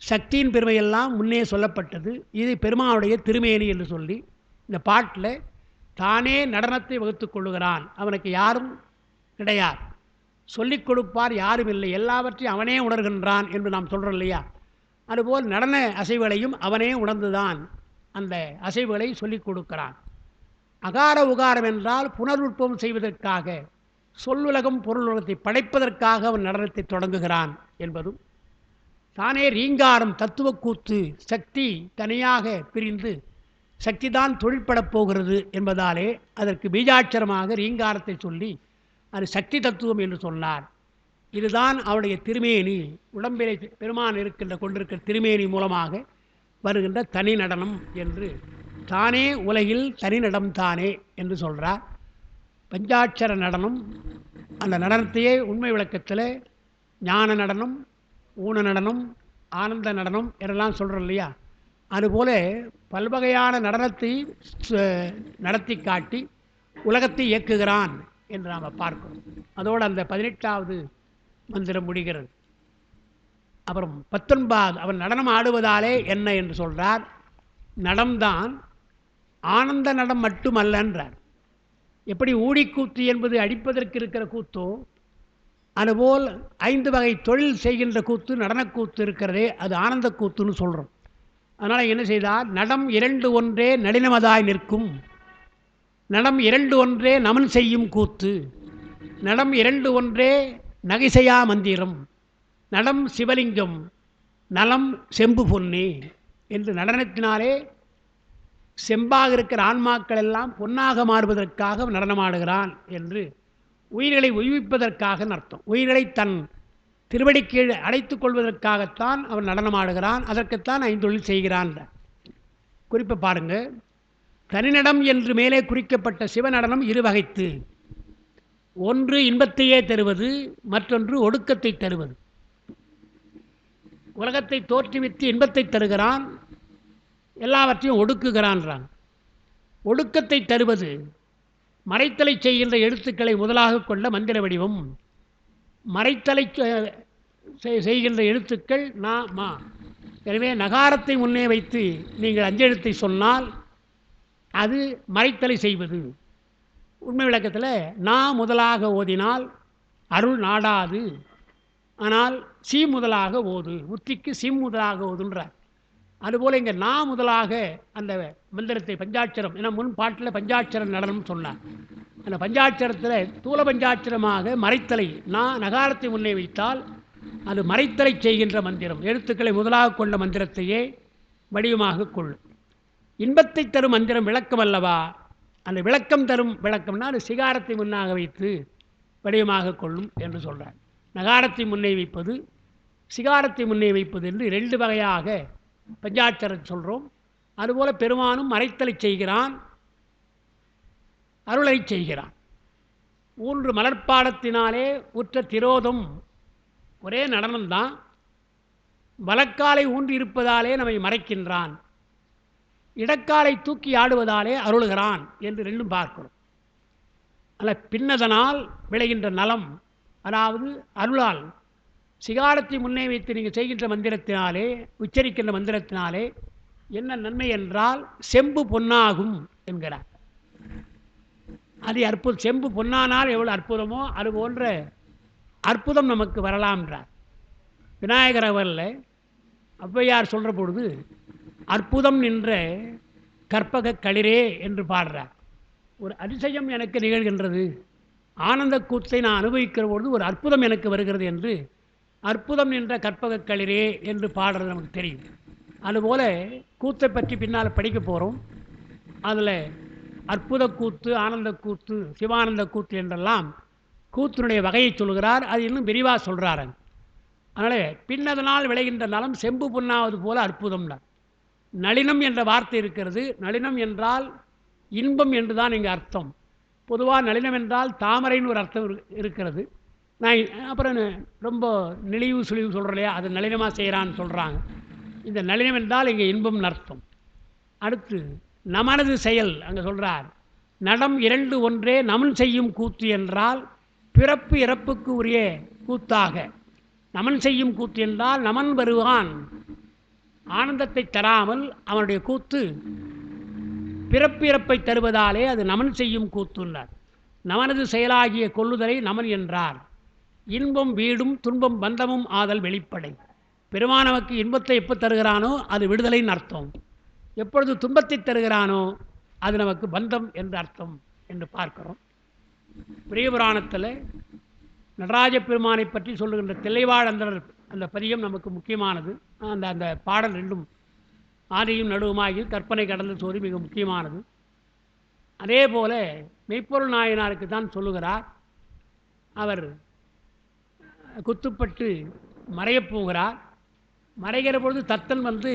Speaker 1: சக்தியின் பெருமையெல்லாம் முன்னே சொல்லப்பட்டது. இது பெருமானுடைய திருமேனி என்று சொல்லி இந்த பாட்டில் தானே நடனத்தை வகுத்து கொள்ளுகிறான். அவனுக்கு யாரும் கிடையாது, சொல்லிக் கொடுப்பார் யாரும் இல்லை, எல்லாவற்றையும் அவனே உணர்கின்றான் என்று நாம் சொல்கிறோம் இல்லையா. அதுபோல் நடன அசைவுகளையும் அவனே உணர்ந்துதான் அந்த அசைவுகளை சொல்லிக் கொடுக்கிறான். அகார உகாரம் என்றால் புனருற்பம் செய்வதற்காக, சொல்லுலகம் பொருளுலகத்தை படைப்பதற்காக அவன் நடனத்தை தொடங்குகிறான் என்பதும், தானே ரீங்காரம் தத்துவக்கூத்து, சக்தி தனியாக பிரிந்து சக்தி தான் தொழிற்படப் போகிறது என்பதாலே அதற்கு பீஜாட்சரமாக ரீங்காரத்தை சொல்லி அது சக்தி தத்துவம் என்று சொன்னார். இதுதான் அவருடைய திருமேனி, உடம்பிலே பெருமான் கொண்டிருக்கிற திருமேனி மூலமாக வருகின்ற தனி நடனம் என்று, தானே உலகில் தனி நடம் தானே என்று சொல்கிறார். பஞ்சாட்சர நடனம், அந்த நடனத்தையே உண்மை விளக்கத்தில் ஞான நடனம், ஊன நடனம், ஆனந்த நடனம் என்றெல்லாம் சொல்கிறோம் இல்லையா. அதுபோல பல்வகையான நடனத்தை நடத்தி காட்டி உலகத்தை இயக்குகிறான் என்று நாம் பார்க்கிறோம். அதோடு அந்த 18வது மந்திரம் முடிகிறது. அப்புறம் 19 அவன் நடனம் ஆடுவதாலே என்ன என்று சொல்கிறார். நடம்தான் ஆனந்த நடம் மட்டுமல்லன்றார். எப்படி ஊழிக்கூத்து என்பது அடிப்பதற்கு இருக்கிற கூத்தோ, அதுபோல் 5 வகை தொழில் செய்கின்ற கூத்து நடனக்கூத்து இருக்கிறதே, அது ஆனந்த கூத்துன்னு சொல்கிறோம். அதனால் என்ன செய்தார், நடம் 2 ஒன்றே நளினமதாய் நிற்கும், நடம் 2 ஒன்றே நமன் செய்யும் கூத்து, நடம் 2 ஒன்றே நகைசையா மந்திரம், நடம் சிவலிங்கம், நலம் செம்பு பொன்னே என்று நடனத்தினாலே செம்பாக இருக்கிற ஆன்மாக்கள் எல்லாம் பொன்னாக மாறுவதற்காக நடனமாடுகிறான் என்று, உயிர்களை உய்விப்பதற்காக அர்த்தம். உயிர்களை தன் திருவடி கீழ் அழைத்துக் கொள்வதற்காகத்தான் அவன் நடனமாடுகிறான், அதற்குத்தான் ஐந்தொழில் செய்கிறான். குறிப்பை பாருங்க. தனிநடம் என்று மேலே குறிக்கப்பட்ட சிவநடனம் இருவகைத்து. ஒன்று இன்பத்தையே தருவது, மற்றொன்று ஒடுக்கத்தை தருவது. உலகத்தை தோற்றுவித்து இன்பத்தை தருகிறான், எல்லாவற்றையும் ஒடுக்குகிறான்றான். ஒடுக்கத்தை தருவது மறைத்தலை செய்கின்ற எழுத்துக்களை முதலாக கொண்ட மந்திர வடிவம். மறைத்தலை செய்கின்ற எழுத்துக்கள் நா மா. எனவே நகாரத்தை முன்னே வைத்து நீங்கள் அஞ்செழுத்தை சொன்னால் அது மறைத்தலை செய்வது. உண்மை விளக்கத்தில் நா முதலாக ஓதினால் அருள் நாடாது, ஆனால் சி முதலாக ஓது, உத்திக்கு சிம் முதலாக ஓதுன்றார். அதுபோல் இங்கே நா முதலாக அந்த மந்திரத்தை பஞ்சாட்சரம், ஏன்னா முன் பாட்டில் பஞ்சாட்சரம் நடனம் சொன்னார். அந்த பஞ்சாட்சரத்தில் தூல பஞ்சாட்சரமாக மறைத்தலை நகாரத்தை முன்னே வைத்தால் அது மறைத்தலை செய்கின்ற மந்திரம். எழுத்துக்களை முதலாக கொண்ட மந்திரத்தையே வடிவமாக கொள்ளும். இன்பத்தை தரும் மந்திரம் விளக்கம் அல்லவா? அந்த விளக்கம் தரும் விளக்கம்னா அது சிகாரத்தை முன்னாக வைத்து வடிவமாக கொள்ளும் என்று சொல்கிறார். நகாரத்தை முன்னே வைப்பது, சிகாரத்தை முன்னே வைப்பது என்று 2 வகையாக பஞ்சாட்சரம் சொல்கிறோம். அதுபோல் பெருமானும் மறைத்தலை செய்கிறான், அருளை செய்கிறான். 3 மலர்ப்பாடத்தினாலே உற்ற திரோதம் ஒரே நடனம்தான். வலக்காலை ஊன்றி இருப்பதாலே நம்மை மறைக்கின்றான், இடக்காலை தூக்கி ஆடுவதாலே அருளுகிறான் என்று 2 பார்க்கிறோம். அல்ல, பின்னதனால் விளைகின்ற நலம், அதாவது அருளால் சிகாரத்தை முன்னே வைத்து நீங்கள் செய்கின்ற மந்திரத்தினாலே, உச்சரிக்கின்ற மந்திரத்தினாலே என்ன நன்மை என்றால் செம்பு பொன்னாகும் என்கிறார். அது அற்புதம். செம்பு பொன்னானால் எவ்வளோ அற்புதமோ அது போன்ற அற்புதம் நமக்கு வரலாம்ன்றார். விநாயகர் அவரில் ஔவையார் சொல்கிற பொழுது அற்புதம் நின்ற கற்பக களிரே என்று பாடுறார். ஒரு அதிசயம் எனக்கு நிகழ்கின்றது, ஆனந்த கூத்தை நான் அனுபவிக்கிற பொழுது ஒரு அற்புதம் எனக்கு வருகிறது என்று அற்புதம் நின்ற கற்பக களிரே என்று பாடுறது நமக்கு தெரியும். அதுபோல் கூத்தை பற்றி பின்னால் படிக்க போகிறோம். அதில் அற்புத கூத்து, ஆனந்த கூத்து, சிவானந்த கூத்து என்றெல்லாம் கூத்தினுடைய வகையை சொல்கிறார். அது இன்னும் விரிவாக சொல்கிறார். அதனால் பின்னதனால் விளைகின்ற நலம் செம்பு பொன்னாவது போல அற்புதம்னா. நளினம் என்ற வார்த்தை இருக்கிறது. நளினம் என்றால் இன்பம் என்று தான் இங்கே அர்த்தம். பொதுவாக நளினம் என்றால் தாமரைன்னு ஒரு அர்த்தம் இருக்கிறது. நான் அப்புறம் ரொம்ப நெளிவு சுழிவு சொல்கிறேன் இல்லையா, அது நளினமாக செய்கிறான்னு சொல்கிறாங்க. இந்த நளினம் என்றால் இங்கே இன்பம்னு அர்த்தம். அடுத்து நமனது செயல் அங்கே சொல்கிறார். நடம் 2 ஒன்றே நமன் செய்யும் கூத்து என்றால் பிறப்பு இறப்புக்கு உரிய கூத்தாக. நமன் செய்யும் கூத்து என்றால் நமன் வருவான், ஆனந்தத்தை தராமல் அவனுடைய கூத்து பிறப்பு இறப்பை தருவதாலே அது நமன் செய்யும் கூத்துள்ளார். நமனது செயலாகிய கொள்ளுதலை நமன் என்றார். இன்பம் வீடும் துன்பம் பந்தமும் ஆதல் வெளிப்படை. பெருமான் நமக்கு இன்பத்தை எப்போ தருகிறானோ அது விடுதலைன்னு அர்த்தம், எப்பொழுது துன்பத்தை தருகிறானோ அது நமக்கு பந்தம் என்று அர்த்தம் என்று பார்க்கிறோம். பெரியபுராணத்தில் நடராஜ பெருமானை பற்றி சொல்லுகின்ற தில்லைவாழந்தர் அந்த பதியம் நமக்கு முக்கியமானது. அந்த அந்த பாடல் 2ம் ஆதியும் நடுவுமாகி கற்பனை கடந்த சோதி மிக முக்கியமானது. அதே போல் மெய்ப்பொருள் நாயனாருக்கு தான் சொல்லுகிறார். அவர் குத்துப்பட்டு மறையப் போகிறார். மறைகிற பொழுது தத்தன் வந்து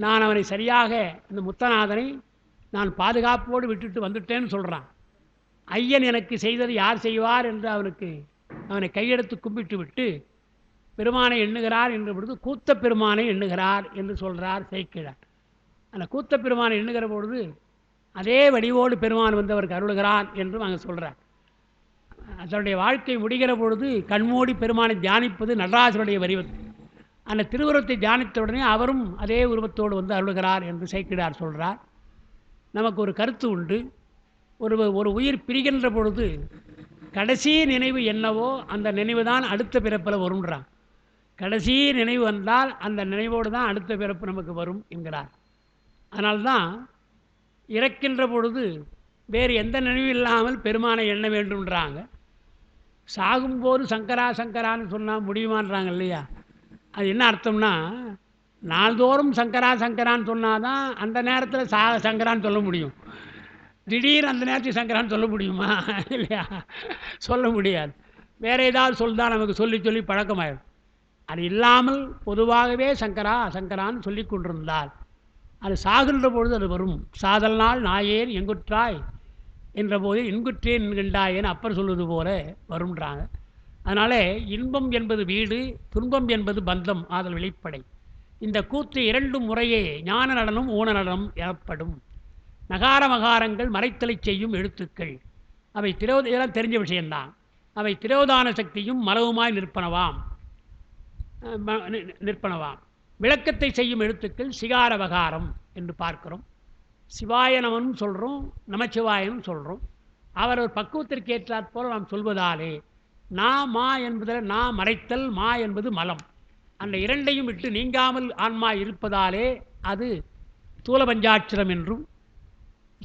Speaker 1: நான் அவனை சரியாக இந்த முத்தநாதனை நான் பாதுகாப்போடு விட்டுட்டு வந்துட்டேன்னு சொல்கிறான். ஐயன் எனக்கு செய்தது யார் செய்வார் என்று அவனை கையெடுத்து கும்பிட்டு விட்டு பெருமானை எண்ணுகிறார் என்ற பொழுது கூத்த பெருமானை எண்ணுகிறார் என்று சொல்கிறார் சேக்கிழார். அந்த கூத்த பெருமானை எண்ணுகிற பொழுது அதே வடிவோடு பெருமான் வந்து அவருக்கு அருளுகிறான் என்றும் அங்கே சொல்கிறார். அதனுடைய வாழ்க்கை முடிகிற பொழுது கண்மூடி பெருமானை தியானிப்பது நடராஜருடைய வடிவம். அந்த திருவுருவத்தை தியானித்தவுடனே அவரும் அதே உருவத்தோடு வந்து அருளுகிறார் என்று சேக்கிழார் சொல்கிறார். நமக்கு ஒரு கருத்து உண்டு. ஒரு உயிர் பிரிகின்ற பொழுது கடைசி நினைவு என்னவோ அந்த நினைவு தான் அடுத்த பிறப்பில் வரும்ன்றான். கடைசி நினைவு வந்தால் அந்த நினைவோடு தான் அடுத்த பிறப்பு நமக்கு வரும் என்கிறார். அதனால்தான் இறக்கின்ற பொழுது வேறு எந்த நினைவு இல்லாமல் பெருமானை எண்ண வேண்டும்ன்றாங்க. சாகும்போது சங்கரா சங்கரான்னு சொன்னால் முடியுமான்றாங்க இல்லையா? அது என்ன அர்த்தம்னா, நாள்தோறும் சங்கரா சங்கரான்னு சொன்னால் தான் அந்த நேரத்தில் சங்கரான்னு சொல்ல முடியும். திடீர்னு அந்த நேரத்தில் சங்கரான்னு சொல்ல முடியுமா? இல்லையா, சொல்ல முடியாது. வேறு ஏதாவது சொல் தான் நமக்கு சொல்லி சொல்லி பழக்கமாயிடும். அது இல்லாமல் பொதுவாகவே சங்கரா சங்கரான்னு சொல்லி கொண்டிருந்தால் அது சாகின்ற பொழுது அது வரும். சாதல் நாள் நாயேன் எங்குற்றாய் என்ற போது என்குற்றேன் என்கின்றாயேன்னு அப்பர் சொல்வது போல வரும்ன்றாங்க. அதனால் இன்பம் என்பது வீடு, துன்பம் என்பது பந்தம் ஆதல் வெளிப்படை. இந்த கூத்து இரண்டும் முறையே ஞான நடனம் ஊன நடனம் எனப்படும். நகார மகாரங்கள் மறைத்தலை செய்யும் எழுத்துக்கள் அவை இதெல்லாம் தெரிஞ்ச விஷயந்தான். அவை திரோதான சக்தியும் மலவுமாய் நிற்பனவாம். விளக்கத்தை செய்யும் எழுத்துக்கள் சிகார வகாரம் என்று பார்க்கிறோம். சிவாய நமனும் சொல்கிறோம், நமச்சிவாயனும் சொல்கிறோம். அவர் ஒரு பக்குவத்திற்கு ஏற்றாற் போல் நாம் சொல்வதாலே மா என்பதில் மறைத்தல், மா என்பது மலம். அந்த இரண்டையும் விட்டு நீங்காமல் ஆன்மா இருப்பதாலே அது தூல பஞ்சாட்சரம் என்றும்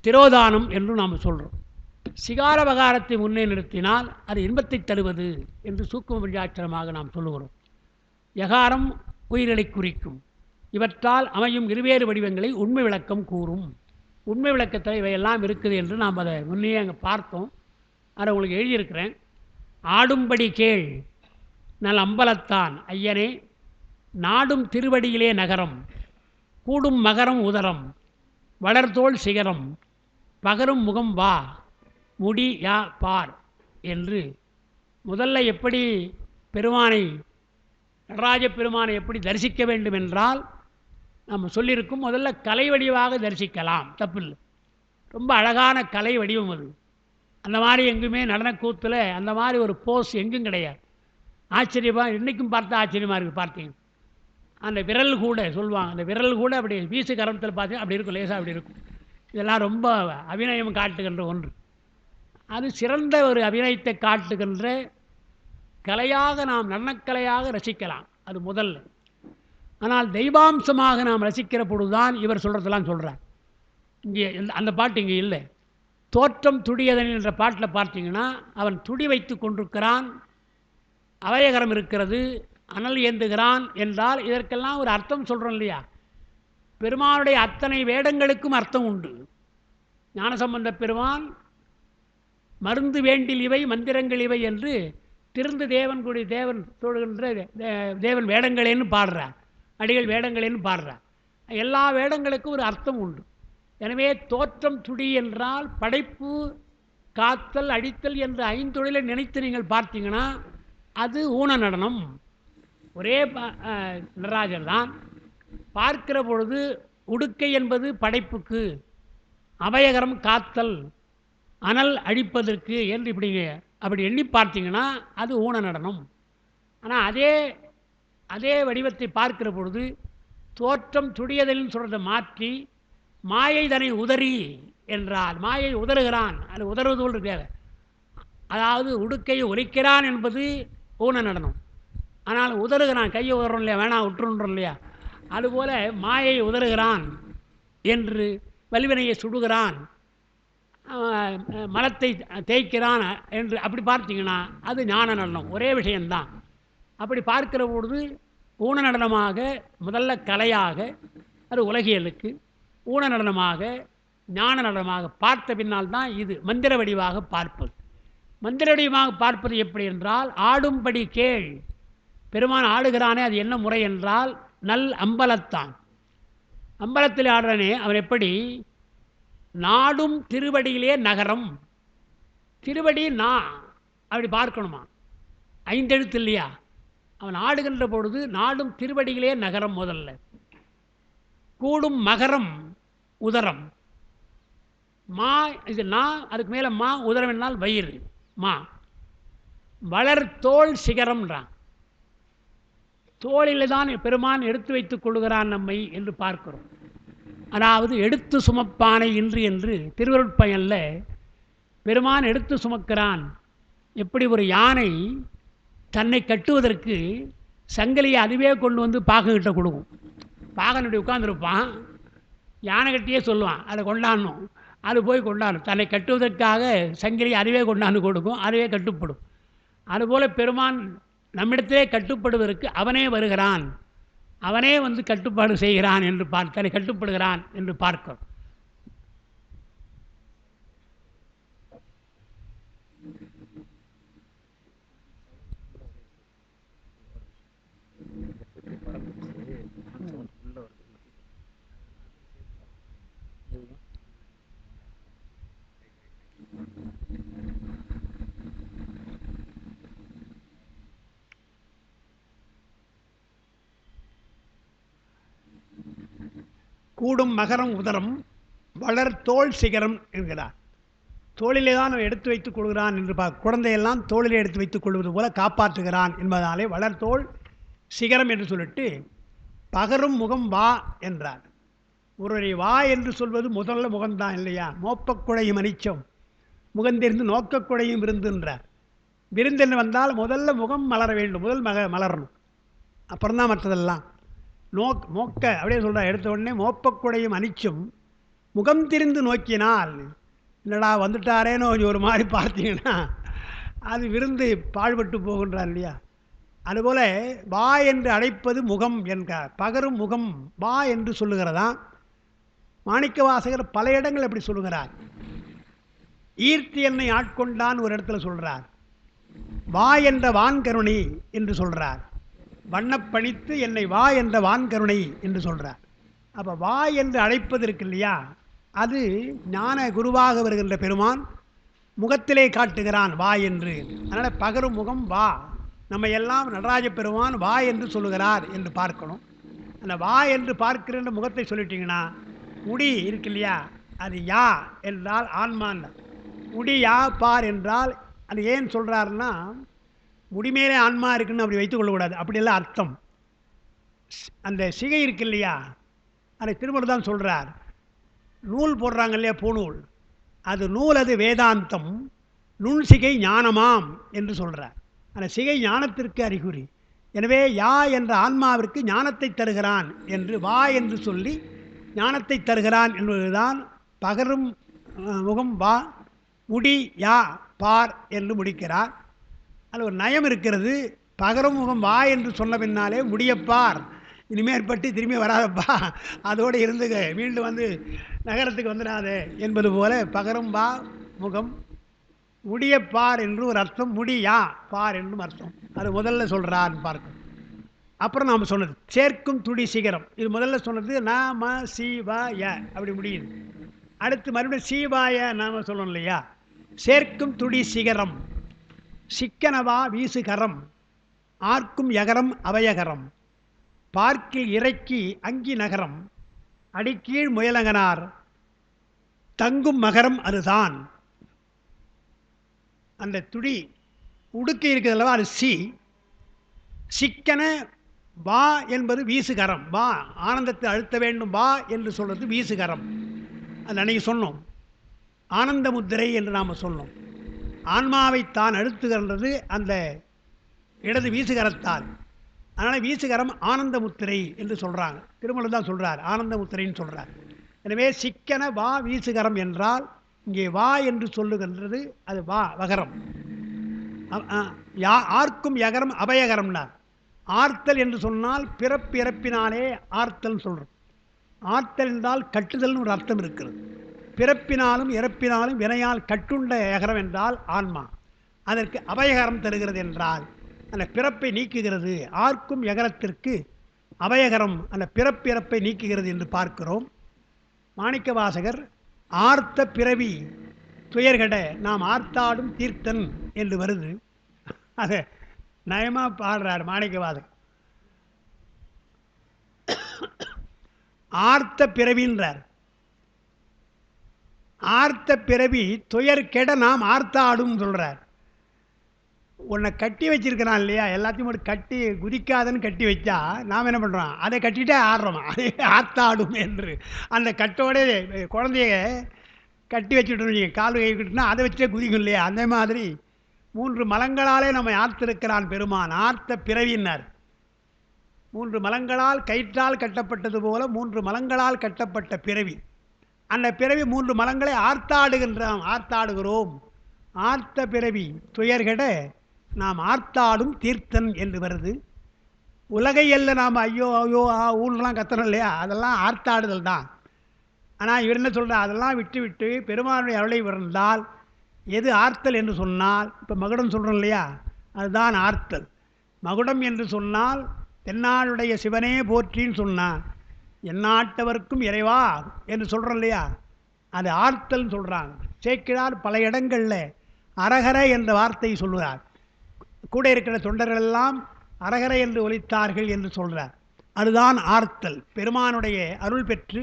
Speaker 1: திரோதானம் என்றும் நாம் சொல்கிறோம். சிகார வகாரத்தை முன்னே நிறுத்தினால் அது இன்பத்தை தருவது என்று சூக்கும பஞ்சாட்சரமாக நாம் சொல்லுகிறோம். யகாரம் உயிர்களை குறிக்கும். இவற்றால் அமையும் இருவேறு வடிவங்களை உண்மை விளக்கம் கூறும். உண்மை விளக்கத்தில் இவையெல்லாம் இருக்குது என்று நாம் அதை முன்னே அங்கே பார்த்தோம். அதை உங்களுக்கு எழுதியிருக்கிறேன். ஆடும்படி கேள் நல் அம்பலத்தான் ஐயனே, நாடும் திருவடியிலே நகரம், கூடும் மகரம் உதரம், வளர்தோள் சிகரம், பகரும் முகம் வா, முடி யா பார் என்று முதல்ல எப்படி பெருமானை, நடராஜ பெருமானை எப்படி தரிசிக்க வேண்டும் என்றால் நம்ம சொல்லியிருக்கும். முதல்ல கலை வடிவாக தரிசிக்கலாம், தப்பில்லை. ரொம்ப அழகான கலை வடிவம் அது. அந்த மாதிரி எங்குமே நடனக்கூத்தில் அந்த மாதிரி ஒரு போஸ் எங்கும் கிடையாது. ஆச்சரியமாக இன்றைக்கும் பார்த்தா ஆச்சரியமாக இருக்குது. பார்த்தீங்க அந்த விரல் கூட சொல்லுவாங்க, அந்த விரல் கூட அப்படி வீசு கரத்தில் பார்த்தீங்கன்னா அப்படி இருக்கும், லேசாக அப்படி இருக்கும். இதெல்லாம் ரொம்ப அபிநயம் காட்டுகின்ற ஒன்று. அது சிறந்த ஒரு அபிநயத்தை காட்டுகின்ற கலையாக நாம் நடனக்கலையாக ரசிக்கலாம், அது முதல்ல. ஆனால் தெய்வாம்சமாக நாம் ரசிக்கிற பொழுதுதான் இவர் சொல்கிறதெல்லாம் சொல்கிறார். இங்கே அந்த பாட்டு இங்கே இல்லை. தோற்றம் துடியதன் என்ற பாட்டில் பார்த்தீங்கன்னா அவன் துடி வைத்து கொண்டிருக்கிறான், அவயகரம் இருக்கிறது, அனல் ஏந்துகிறான் என்றால் இதற்கெல்லாம் ஒரு அர்த்தம் சொல்கிறோம் இல்லையா? பெருமானுடைய அத்தனை வேடங்களுக்கும் அர்த்தம் உண்டு. ஞானசம்பந்த பெருமான் மருந்து வேண்டில் இவை மந்திரங்கள் இவை என்று திருந்து தேவன் கூடி தேவன் தொழுகின்ற தேவன் வேடங்களேன்னு பாடுறார், அடிகள் வேடங்களேன்னு பாடுறார். எல்லா வேடங்களுக்கும் ஒரு அர்த்தம் உண்டு. எனவே தோற்றம் துடி என்றால் படைப்பு, காத்தல், அடித்தல் என்ற ஐந்தொழிலை நினைத்து நீங்கள் பார்த்தீங்கன்னா அது ஊன நடனம். ஒரே நடராஜர் தான். பார்க்கிற பொழுது உடுக்கை என்பது படைப்புக்கு, அபயகரம் காத்தல், அனல் அழிப்பதற்கு என்று அப்படி எண்ணி பார்த்தீங்கன்னா அது ஊன நடனம். ஆனால் அதே வடிவத்தை பார்க்கிற பொழுது தோற்றம் துடியதல்னு சொல்கிறத மாற்றி மாயை தன்னை உதறி என்றால் மாயை உதறுகிறான், அது உதறுவதோடு தேவை. அதாவது உடுக்கையை உரைக்கிறான் என்பது ஊன நடனம். ஆனால் உதறுகிறான், கையை உதறோம் இல்லையா, வேணாம் விட்டுருன்றோம் இல்லையா, அதுபோல் மாயை உதறுகிறான் என்று வலிவினையை சுடுகிறான், மலத்தை தேய்க்கிறான் என்று அப்படி பார்த்தீங்கன்னா அது ஞான நடனம். ஒரே விஷயந்தான். அப்படி பார்க்கிற பொழுது ஊன நடனமாக முதல்ல கலையாக அது உலகியலுக்கு, ஊன நடனமாக ஞான நடனமாக பார்த்த பின்னால் தான் இது மந்திர வடிவாக பார்ப்பது. மந்திர வடிவமாக பார்ப்பது எப்படி என்றால் ஆடும்படி கேள். பெருமான் ஆடுகிறானே அது என்ன முறை என்றால் நல் அம்பலத்தான். அம்பலத்தில் ஆடுறானே அவன் எப்படி? நாடும் திருவடியிலே நகரம். திருவடி அப்படி பார்க்கணுமா, ஐந்தெழுத்து இல்லையா? அவன் ஆடுகின்ற பொழுது நாடும் திருவடியிலே நகரம் முதல்ல. கூடும் மகரம் உதரம். இது அதுக்கு மேலே உதரம் என்னால் வயிறு. வளர்தோள் சிகரம்ன்றான். தோளில் தான் பெருமான் எடுத்து வைத்துக் கொள்கிறான் நம்மை என்று பார்க்கிறோம். அதாவது எடுத்து சுமப்பானை இன்று என்று திருவருட்பயனில் பெருமான் எடுத்து சுமக்கிறான். எப்படி ஒரு யானை தன்னை கட்டுவதற்கு சங்கிலியை அதுவே கொண்டு வந்து பாகன்கிட்ட கொடுக்கும். பாகனுடைய உட்கார்ந்துருப்பான், யானை கட்டியே சொல்லுவான் அதை கொண்டாடணும், அது போய் கொண்டாடும். தன்னை கட்டுவதற்காக சங்கிலியை அதுவே கொண்டாந்து கொடுக்கும், அதுவே கட்டுப்படும். அதுபோல் பெருமான் நம்மிடத்திலே கட்டுப்படுவதற்கு அவனே வருகிறான், அவனே வந்து கட்டுப்பாடு செய்கிறான் என்று தன்னை கட்டுப்படுகிறான் என்று பார்க்கிறோம். கூடும் மகரம் உதரம் வளர் தோல் சிகரம் என்கிறார். தோளிலே தான் அவன் எடுத்து வைத்துக் கொள்கிறான் என்று குழந்தையெல்லாம் தோளிலே எடுத்து வைத்துக் கொள்வது போல காப்பாற்றுகிறான் என்பதாலே வளர்த்தோள் சிகரம் என்று சொல்லிட்டு பகரும் முகம் வா என்றார். ஒருவரை வா என்று சொல்வது முதல்ல முகம்தான் இல்லையா? மோப்பக்குழையும் அனிச்சம் முகந்திருந்து நோக்கக்குழையும் விருந்துன்றார். விருந்தென்று வந்தால் முதல்ல முகம் மலர வேண்டும், முதல் மலரணும், அப்புறம்தான் மற்றதெல்லாம். மோக்க அப்படியே சொல்கிறார். எடுத்த உடனே மோப்பக்குழையும் அனிச்சம் முகம் திரிந்து நோக்கினால், என்னடா வந்துட்டாரேன்னு ஒரு மாதிரி பார்த்தீங்கன்னா அது விருந்து பாழ்பட்டு போகின்றார் இல்லையா? அதுபோல் வா என்று அழைப்பது முகம் என்கிறார். பகரும் முகம் வா என்று சொல்லுகிறதா. மாணிக்க வாசகர் பல இடங்கள் எப்படி சொல்லுகிறார். ஈர்த்தி என்னை ஆட்கொண்டான் ஒரு இடத்துல சொல்கிறார். வா என்ற வான்கருணை என்று சொல்கிறார். வண்ணப்பணித்து என்னை வா என்ற வான்கருணை என்று சொல்கிறார். அப்போ வா என்று அழைப்பது இருக்கு இல்லையா, அது ஞான குருவாக வருகின்ற பெருமான் முகத்திலே காட்டுகிறான் வா என்று. அதனால் பகரும் முகம் வா. நம்ம எல்லாம் நடராஜ பெருமான் வா என்று சொல்லுகிறார் என்று பார்க்கணும். அந்த வா என்று பார்க்கிற முகத்தை சொல்லிட்டீங்கன்னா, முடி இருக்கு இல்லையா, அது யா என்றால் ஆன்மான். முடி யா பார் என்றால் அது ஏன் சொல்கிறாருன்னா, முடிமேலே ஆன்மா இருக்குன்னு அப்படி வைத்துக் கொள்ளக்கூடாது, அப்படியெல்லாம் அர்த்தம். அந்த சிகை இருக்கு இல்லையா, அதை திருமணம் தான் சொல்கிறார். நூல் போடுறாங்க இல்லையா, பூநூல், அது நூல், அது வேதாந்தம், நுண்சிகை ஞானமாம் என்று சொல்கிறார். அந்த சிகை ஞானத்திற்கு அறிகுறி. எனவே யா என்ற ஆன்மாவிற்கு ஞானத்தை தருகிறான் என்று வா என்று சொல்லி ஞானத்தை தருகிறான் என்பதுதான் பகரும் முகம் வா, முடி யா பார் என்று முடிக்கிறார். அது ஒரு நயம் இருக்கிறது. பகரும் முகம் வா என்று சொன்ன பின்னாலே முடியப்பார், இனிமேற்பட்டு திரும்பி வராதப்பா, அதோடு இருந்து மீண்டும் வந்து நகரத்துக்கு வந்துடாதே என்பது போல பகரும் வா முகம் முடியப்பார் என்று ஒரு அர்த்தம், முடியா பார் என்றும் அர்த்தம். அது முதல்ல சொல்கிறான்னு பார்க்கணும். அப்புறம் நாம் சொன்னது சேர்க்கும் துடி சிகரம். இது முதல்ல சொன்னது நாம சிவாய அப்படி முடியுது. அடுத்து மறுபடியும் சிவாய நாம சொல்லணும் இல்லையா. சேர்க்கும் துடி சிகரம், சிக்கனவா வீசுகரம், ஆர்க்கும் யகரம் அபயகரம், பார்க்கில் இறக்கி அங்கி நகரம், அடிக்கீழ் முயலங்கனார் தங்கும் மகரம் அதுதான். அந்த துடி உடுக்கை இருக்கிறதல்லவா, அது சி. சிக்கன வா என்பது வீசுகரம். வா ஆனந்தத்தை அழுத்த வேண்டும், வா என்று சொல்றது வீசுகரம். அது அன்னைக்கு சொன்னோம், ஆனந்த முத்திரை என்று நாம் சொன்னோம். ஆன்மாவை தான் அழுத்துகின்றது அந்த இடது வீசுகரத்தால். அதனால் வீசுகரம் ஆனந்த முத்திரை என்று சொல்கிறாங்க. திருமலை தான் சொல்கிறார், ஆனந்த முத்திரைன்னு சொல்கிறார். எனவே சிக்கன வா வீசுகரம் என்றால் இங்கே வா என்று சொல்லுகின்றது அது வா வகரம். ஆர்க்கும் யகரம் அபயகரம்னா, ஆர்த்தல் என்று சொன்னால் பிறப்பிறப்பினாலே ஆர்த்தல் சொல்கிறோம். ஆர்த்தல் என்றால் கட்டுதல்னு ஒரு அர்த்தம் இருக்கிறது. பிறப்பினாலும் இறப்பினாலும் வினையால் கட்டுண்ட யகரம் என்றால் ஆன்மா. அதற்கு அபயகரம் தருகிறது என்றால் அந்த பிறப்பை நீக்குகிறது. ஆர்க்கும் யகரத்திற்கு அபயகரம் அந்த பிறப்பிறப்பை நீக்குகிறது என்று பார்க்கிறோம். மாணிக்க வாசகர் ஆர்த்த பிறவி துயர்கட நாம் ஆர்த்தாடும் தீர்த்தன் என்று வருது. அதை நயமாக பாடுறார் மாணிக்க வாசகர். ஆர்த்த பிறவின்றார். ஆர்த்த பிறவி துயர் கெட நாம் ஆர்த்தாடும் சொல்கிறார். உன்னை கட்டி வச்சிருக்கிறான் இல்லையா, எல்லாத்தையும் ஒரு கட்டி குதிக்காதன்னு கட்டி வச்சா நாம் என்ன பண்ணுறோம், அதை கட்டிகிட்டே ஆடுறோம், அதே ஆர்த்தாடும் என்று. அந்த கட்டோட குழந்தைய கட்டி வச்சுட்டோம், நீங்கள் கால் கை கட்டினா அதை வச்சே குதிக்கும் இல்லையா, அந்த மாதிரி 3 மலங்களாலே நம்ம ஆர்த்திருக்கிறான் பெருமான். ஆர்த்த பிறவினார். 3 மலங்களால் கயிற்றால் கட்டப்பட்டது போல 3 மலங்களால் கட்டப்பட்ட பிறவி. அந்த பிறவி 3 மலங்களை ஆர்த்தாடுகின்றோம், ஆர்த்தாடுகிறோம். ஆர்த்த பிறவி துயர்கட நாம் ஆர்த்தாடும் தீர்த்தன் என்று வருது. உலகையல்ல நாம் ஐயோ ஐயோ ஊன்லாம் கத்தணும் இல்லையா, அதெல்லாம் ஆர்த்தாடுதல் தான். ஆனால் இவர் என்ன சொல்கிறார், அதெல்லாம் விட்டு விட்டு பெருமானுடைய அருளை வந்தால் எது ஆர்த்தல் என்று சொன்னால், இப்போ மகுடம் சொல்கிறோம் இல்லையா, அதுதான் ஆர்த்தல். மகுடம் என்று சொன்னால் தென்னாளுடைய சிவனே போற்றின்னு சொன்னான், எந்நாட்டவர்க்கும் இறைவா என்று சொல்கிறோம் இல்லையா, அது ஆர்த்தல்னு சொல்கிறாங்க. சேக்கிழார் பல இடங்களில் அரகர என்ற வார்த்தையை சொல்லுகிறார். கூட இருக்கிற தொண்டர்கள் எல்லாம் அரகர என்று ஒலித்தார்கள் என்று சொல்கிறார். அதுதான் ஆர்த்தல். பெருமானுடைய அருள் பெற்று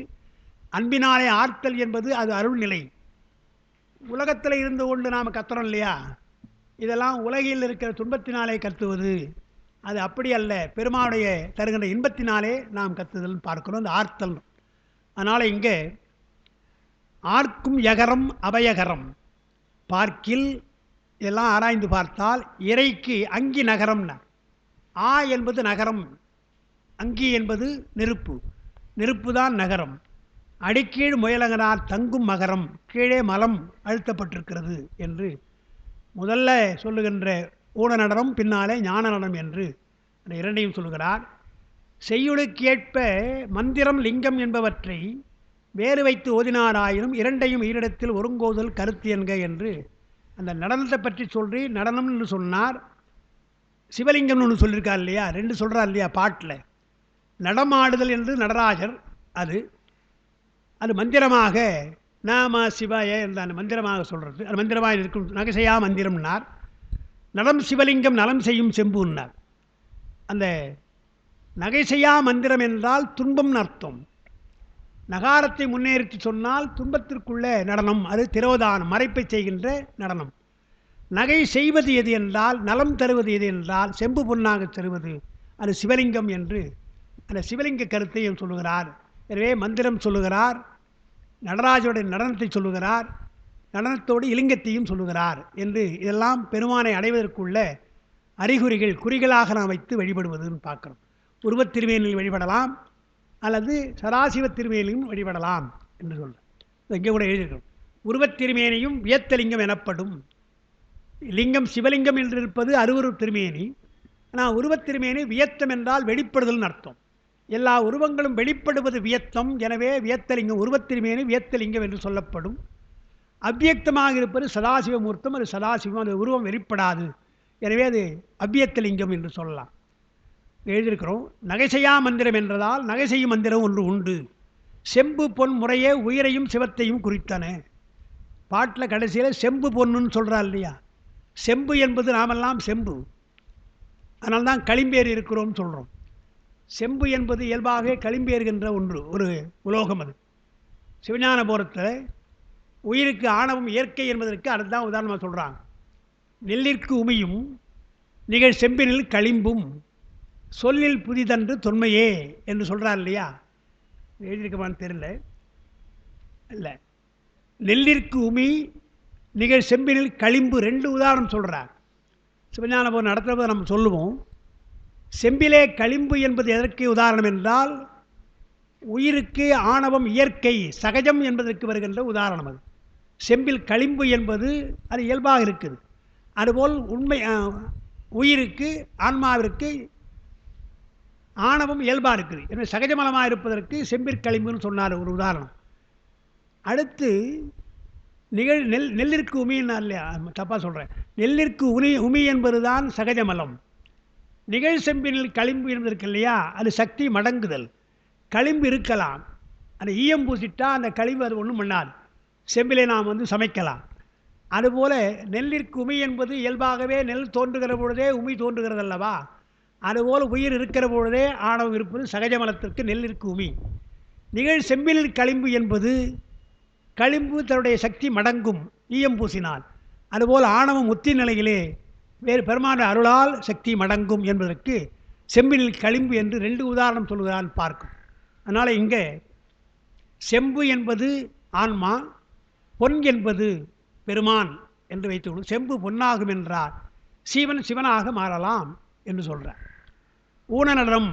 Speaker 1: அன்பினாலே ஆர்த்தல் என்பது அது அருள்நிலை. உலகத்தில் இருந்து கொண்டு நாம் கத்துறோம் இல்லையா, இதெல்லாம் உலகில் இருக்கிற துன்பத்தினாலே கத்துவது. அது அப்படி அல்ல, பெருமானுடைய தருகின்ற இன்பத்தினாலே நாம் கத்துதல் பார்க்கணும், அந்த ஆர்த்தல். அதனால் இங்கே ஆர்க்கும் யகரம் அபயகரம் பார்க்கில் இதெல்லாம் ஆராய்ந்து பார்த்தால் இறைக்கு அங்கி நகரம்னா, ஆ என்பது நகரம், அங்கி என்பது நெருப்பு, நெருப்பு தான் நகரம். அடிக்கீழ் முயலங்கனார் தங்கும் மகரம், கீழே மலம் அழுத்தப்பட்டிருக்கிறது என்று முதல்ல சொல்லுகின்ற ஊன நடனம், பின்னாலே ஞான நடனம் என்று அந்த இரண்டையும் சொல்லுகிறார். செய்யுளுக்கேற்ப மந்திரம் லிங்கம் என்பவற்றை வேறு வைத்து ஓதினாராயினும் இரண்டையும் ஈரிடத்தில் ஒருங்கோதல் கருத்து என்க என்று அந்த நடனத்தை பற்றி சொல்லி நடனம் என்று சொன்னார். சிவலிங்கம்னு ஒன்று சொல்லியிருக்கார் இல்லையா, ரெண்டு சொல்கிறார் இல்லையா பாட்டில். நடமாடுதல் என்று நடராஜர், அது அது மந்திரமாக நாம சிவாய என்ற அந்த மந்திரமாக சொல்கிறது. அது மந்திரமாக இருக்கும். நகைசெய்யா மந்திரம்னார். நலம் சிவலிங்கம் நலம் செய்யும் செம்புன்னார். அந்த நகைசெய்யா மந்திரம் என்றால் துன்பம்னு அர்த்தம். நகாரத்தை முன்னேறித்து சொன்னால் துன்பத்திற்குள்ள நடனம், அது திரோதானம், மறைப்பை செய்கின்ற நடனம். நகை செய்வது எது என்றால், நலம் தருவது எது என்றால் செம்பு பொன்னாக தருவது, அது சிவலிங்கம் என்று அந்த சிவலிங்க கருத்தையும் சொல்லுகிறார். எனவே மந்திரம் சொல்லுகிறார், நடராஜருடைய நடனத்தை சொல்லுகிறார், நடனத்தோடு இலிங்கத்தையும் சொல்லுகிறார் என்று இதெல்லாம் பெருமானை அடைவதற்குள்ள அறிகுறிகள், குறிகளாக நாம் வைத்து வழிபடுவதுன்னு பார்க்குறோம். உருவத் திருமேனியில் வழிபடலாம், அல்லது சதாசிவ திருமேனியும் வழிபடலாம் என்று சொல்கிறேன். இங்கே கூட எழுதியிருக்கிறோம். உருவத் திருமேனியும் வியத்தலிங்கம் எனப்படும். லிங்கம் சிவலிங்கம் என்று இருப்பது அருவரு திருமேனி. ஆனால் உருவத் திருமேனி வியத்தம் என்றால் வெளிப்படுதல்னு அர்த்தம். எல்லா உருவங்களும் வெளிப்படுவது வியத்தம். எனவே வியத்தலிங்கம், உருவத் திருமேனி வியத்தலிங்கம் என்று சொல்லப்படும். அவ்வியக்தமாக இருப்பது சதாசிவமூர்த்தம், அது சதாசிவம், அது உருவம் வெளிப்படாது. எனவே அது அவ்வியத்தலிங்கம் என்று சொல்லலாம். எழுதியிருக்கிறோம். நகைசெய்யா மந்திரம் என்றதால் நகை செய்யும் மந்திரம் ஒன்று உண்டு. செம்பு பொன் முறையே உயிரையும் சிவத்தையும் குறித்தன. பாட்டில் கடைசியில் செம்பு பொன்னுன்னு சொல்கிறார் இல்லையா. செம்பு என்பது நாமெல்லாம் செம்பு, அதனால்தான் களிம்பேறு இருக்கிறோம் சொல்கிறோம். செம்பு என்பது இயல்பாக களிம்பேறுகின்ற ஒன்று, ஒரு உலோகம். அது சிவஞான போரத்தில் உயிருக்கு ஆணவம் இயற்கை என்பதற்கு அதுதான் உதாரணமாக சொல்கிறாங்க. நெல்லிற்கு உமியும் நிகழ் செம்பினில் களிம்பும் சொல்லில் புதிதன்று தொன்மையே என்று சொல்கிறார் இல்லையா. எழுதியிருக்கமான்னு தெரியல. இல்லை, நெல்லிற்கு உமி நிகழ் செம்பினில் களிம்பு, ரெண்டு உதாரணம் சொல்கிறார். சிவஞான போர் நடத்துகிறத நம்ம சொல்லுவோம். செம்பிலே களிம்பு என்பது எதற்கு உதாரணம் என்றால், உயிருக்கு ஆணவம் இயற்கை சகஜம் என்பதற்கு வருகின்ற உதாரணம் அது. செம்பில் களிம்பு என்பது அது இயல்பாக இருக்குது. அதுபோல் உண்மை உயிருக்கு ஆன்மாவிற்கு ஆணவம் இயல்பாக இருக்குது. எனவே சகஜமலமாக இருப்பதற்கு செம்பிற்களிம்புன்னு சொன்னார் ஒரு உதாரணம். அடுத்து நெல்லிற்கு உமின்னா இல்லையா, தப்பாக சொல்கிறேன். நெல்லிற்கு உமி என்பது தான் சகஜமலம். நிகழ் செம்பினில் களிம்பு என்பதற்கு இல்லையா, அது சக்தி மடங்குதல். களிம்பு இருக்கலாம், அந்த ஈயம் பூசிட்டா அந்த களிம்பு அது ஒன்றும் பண்ணாது. செம்பிலே நாம் சமைக்கலாம். அதுபோல் நெல்லிற்கு உமி என்பது இயல்பாகவே நெல் தோன்றுகிற பொழுதே உமி தோன்றுகிறது அல்லவா. அதுபோல் உயிர் இருக்கிற பொழுதே ஆணவம் இருப்பது சகஜமலத்திற்கு நெல்லிற்கு உமி. நிகழ் செம்பினில் களிம்பு என்பது களிம்பு தன்னுடைய சக்தி மடங்கும் ஈயம் பூசினால். அதுபோல் ஆணவம் முத்தி நிலையிலே வேறு பெருமான அருளால் சக்தி மடங்கும் என்பதற்கு செம்பினில் களிம்பு என்று ரெண்டு உதாரணம் சொல்கிறான் பார்க்கும். அதனால் இங்கே செம்பு என்பது ஆன்மா, பொன் என்பது பெருமான் என்று வைத்துக்கொள்ளும். செம்பு பொன்னாகும் என்றார், சீவன் சிவனாக மாறலாம் என்று சொல்கிறார். ஊன நடனம்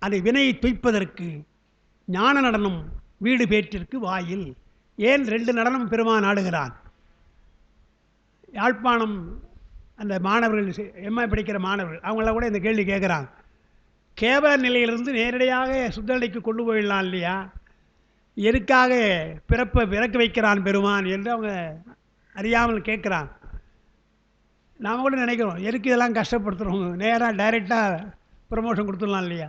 Speaker 1: அது வினையை துய்ப்பதற்கு, ஞான நடனம் வீடு பேற்றிற்கு வாயில். ஏன் ரெண்டு நடனம் பெருமான் ஆடுகிறான்? யாழ்ப்பாணம் அந்த மாணவர்கள், எம்ஏ படிக்கிற மாணவர்கள், அவங்கள கூட இந்த கேள்வி கேட்குறாங்க. கேவல நிலையிலிருந்து நேரடியாக சுத்தநிலைக்கு கொண்டு போயிடலாம் இல்லையா, எதுக்காக பிறக்க வைக்கிறான் பெருமான் என்று அவங்க அறியாமல் கேட்குறாங்க. நாம் கூட நினைக்கிறோம், எதுக்கு இதெல்லாம் கஷ்டப்படுத்துகிறோம், நேராக டைரெக்டாக ப்ரமோஷன் கொடுத்துடலாம் இல்லையா.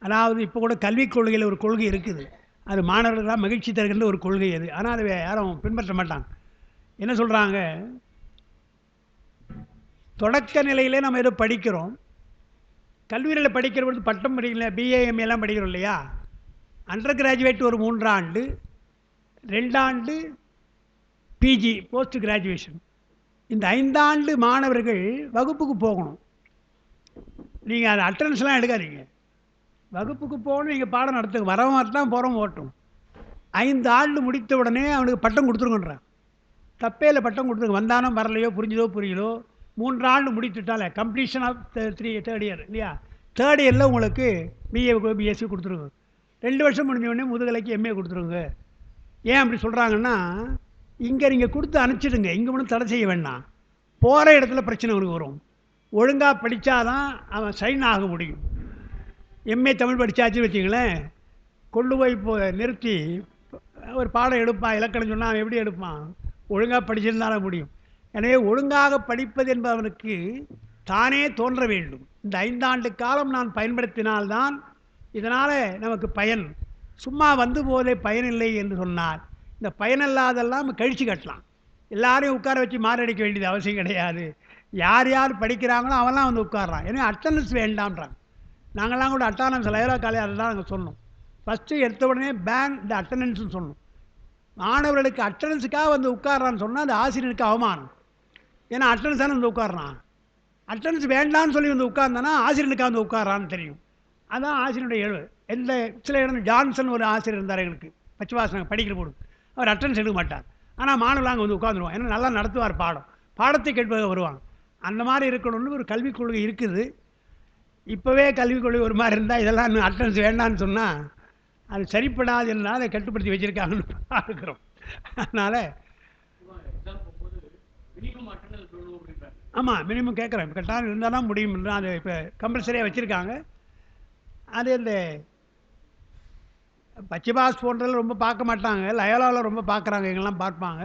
Speaker 1: அதாவது இப்போ கூட கல்விக் கொள்கையில் ஒரு கொள்கை இருக்குது, அது மாணவர்களாக மகிழ்ச்சி தருகின்ற ஒரு கொள்கை அது. ஆனால் அதை யாரும் பின்பற்ற மாட்டாங்க. என்ன சொல்கிறாங்க, தொடக்க நிலையிலே நம்ம ஏதோ படிக்கிறோம், கல்லூரியில் படிக்கிற பொழுது பட்டம் படிக்கல, பிஏஎம்ஏ எல்லாம் படிக்கிறோம் இல்லையா. அண்டர் கிராஜுவேட் ஒரு 3 ஆண்டு, 2 ஆண்டு பிஜி போஸ்ட் கிராஜுவேஷன். இந்த 5 ஆண்டு மாணவர்கள் வகுப்புக்கு போகணும். நீங்கள் அது அட்டண்டன்ஸ்லாம் எடுக்காதீங்க, வகுப்புக்கு போகணும். நீங்கள் பாடம் நடத்துங்க, வரவன் வரட்டும் போகிறவன் ஓட்டும். 5 ஆண்டு முடித்த உடனே அவனுக்கு பட்டம் கொடுத்துருங்கன்றான். தப்பே இல்லை, பட்டம் கொடுத்துருங்க. வந்தானோ வரலையோ, புரிஞ்சதோ புரியலோ, 3 ஆண்டு முடித்துட்டாலே கம்ப்ளீஷன் ஆஃப் தேர்ட் இயர் இல்லையா. தேர்ட் இயரில் உங்களுக்கு பிஏ பிஎஸ்சி கொடுத்துருங்க. 2 வருஷம் முடிஞ்ச உடனே முதுகலைக்கு எம்ஏ கொடுத்துருங்க. ஏன் அப்படி சொல்கிறாங்கன்னா, இங்கே நீங்கள் கொடுத்து அனுப்பிச்சிடுங்க, இங்கே ஒன்றும் தடை செய்ய வேண்டாம். போகிற இடத்துல பிரச்சனை அவனுக்கு வரும். ஒழுங்காக படித்தாதான் அவன் சைன் ஆக முடியும். எம்ஏ தமிழ் படித்தாச்சுன்னு வச்சிங்களேன், கொண்டு போய் இப்போ நிறுத்தி ஒரு பாடம் எடுப்பான், இலக்கணம் சொன்னால் அவன் எப்படி எடுப்பான்? ஒழுங்காக படிச்சிருந்தாலும் முடியும். எனவே ஒழுங்காக படிப்பது என்பவனுக்கு தானே தோன்ற வேண்டும். இந்த 5 ஆண்டு காலம் நான் பயன்படுத்தினால்தான் இதனால் நமக்கு பயன். சும்மா வந்து போதே பயனில்லை என்று சொன்னார். இந்த பயனில்லாதெல்லாம் கழிச்சு கட்டலாம். எல்லாரையும் உட்கார வச்சு மாரடிக்க வேண்டியது அவசியம் கிடையாது. யார் யார் படிக்கிறாங்களோ அவெல்லாம் வந்து உட்கார்றான். ஏன்னா அட்டண்டன்ஸ் வேண்டாம்ன்றாங்க. நாங்கள்லாம் கூட அட்டானன்ஸ் லயோலா காலேஜ் அதை தான் நாங்கள் சொன்னோம். ஃபஸ்ட்டு எடுத்த உடனே பேன் இந்த அட்டண்டன்ஸ்னு சொன்னோம். மாணவர்களுக்கு அட்டண்டன்ஸுக்காக வந்து உட்கார்றான்னு சொன்னால் அது ஆசிரியருக்கு அவமானம். ஏன்னா அட்டண்டன்ஸ் தானே வந்து உட்கார்றான். அட்டண்டன்ஸ் வேண்டான்னு சொல்லி வந்து உட்கார்ந்தானா ஆசிரியனுக்காக வந்து உட்கார்றான்னு தெரியும். அதான் ஆசிரியனுடைய எழுவு. எந்த சில இடம் ஜான்சன் ஒரு ஆசிரியர் இருந்தார் எங்களுக்கு பச்சைவாசனம் படிக்கிற போது. அவர் அட்டண்டன்ஸ் எடுக்க மாட்டார், ஆனால் மாணவர்கள் அங்கே வந்து உட்காந்துருவான். ஏன்னா நல்லா நடத்துவார், பாடத்தை கேட்பதாக வருவாங்க. அந்த மாதிரி இருக்கணும்னு ஒரு கல்விக் கொள்கை இருக்குது. இப்போவே கல்விக் கொள்கை ஒரு மாதிரி இருந்தால் இதெல்லாம் இன்னும் அட்டண்டன்ஸ் வேண்டான்னு சொன்னால் அது சரிப்படாது என்றால் அதை கட்டுப்படுத்தி வச்சுருக்காங்கன்னு பார்க்குறோம். அதனால் ஆமாம், மினிமம் கேட்குறேன். இப்போ கட்டாயம் இருந்தால் தான் முடியும். அது இப்போ கம்பல்சரியாக வச்சுருக்காங்க. அது இந்த பச்சைபாஸ் போன்றதில் ரொம்ப பார்க்க மாட்டாங்க, லயோலாவில் ரொம்ப பார்க்குறாங்க, எங்கெல்லாம் பார்ப்பாங்க.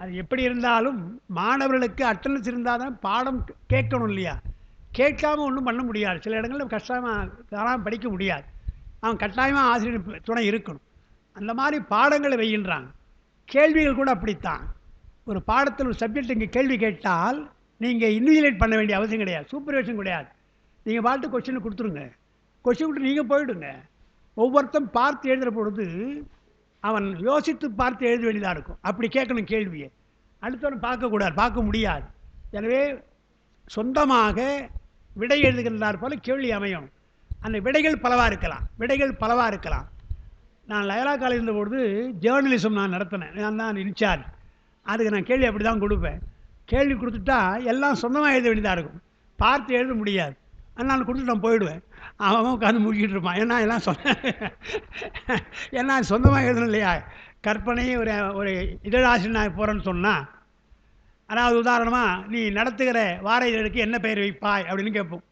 Speaker 1: அது எப்படி இருந்தாலும் மாணவர்களுக்கு அட்டண்டன்ஸ் இருந்தால் தான் பாடம் கேட்கணும் இல்லையா. கேட்காமல் ஒன்றும் பண்ண முடியாது. சில இடங்களில் கஷ்டமாக தானாக படிக்க முடியாது. அவன் கட்டாயமாக ஆசிரியர் துணை இருக்கணும். அந்த மாதிரி பாடங்களை வைகின்றாங்க. கேள்விகள் கூட அப்படித்தான். ஒரு பாடத்தில் ஒரு சப்ஜெக்ட் இங்கே கேள்வி கேட்டால் நீங்கள் இன்விஜிலேட் பண்ண வேண்டிய அவசியம் கிடையாது, சூப்பர்வைஷன் கிடையாது. நீங்கள் பாட்டு கொஸ்டினை கொடுத்துருங்க, கொஸ்டின் கொடுத்து நீங்கள் போயிடுங்க. ஒவ்வொருத்தரும் பார்த்து எழுதுகிற பொழுது அவன் யோசித்து பார்த்து எழுத வேண்டியதாக இருக்கும். அப்படி கேட்கணும் கேள்வியை. அடுத்தவன் பார்க்கக்கூடாது, பார்க்க முடியாது. எனவே சொந்தமாக விடை எழுதுகின்றார் போல கேள்வி அமையும். அந்த விடைகள் பலவாக இருக்கலாம். நான் லயோலா காலேஜ் இருந்தபொழுது ஜேர்னலிசம் நான் நடத்தினேன், நான் தான் இன்சார்ஜ். அதுக்கு நான் கேள்வி அப்படி தான் கொடுப்பேன். கேள்வி கொடுத்துட்டா எல்லாம் சொந்தமாக எழுத வேண்டியதாக இருக்கும், பார்த்து எழுத முடியாது. ஆனால் நான் கொடுத்துட்டு நான் போயிடுவேன். அவன் உட்காந்து முடிக்கிட்டு இருப்பான். ஏன்னா சொந்தமாக எழுதணும் இல்லையா. கற்பனையே ஒரு இதழாசிரியர் போகிறேன்னு சொன்னால், அதாவது உதாரணமாக நீ நடத்துகிற வார இதழுக்கு என்ன பெயர் வைப்பாய் அப்படின்னு கேட்போம்.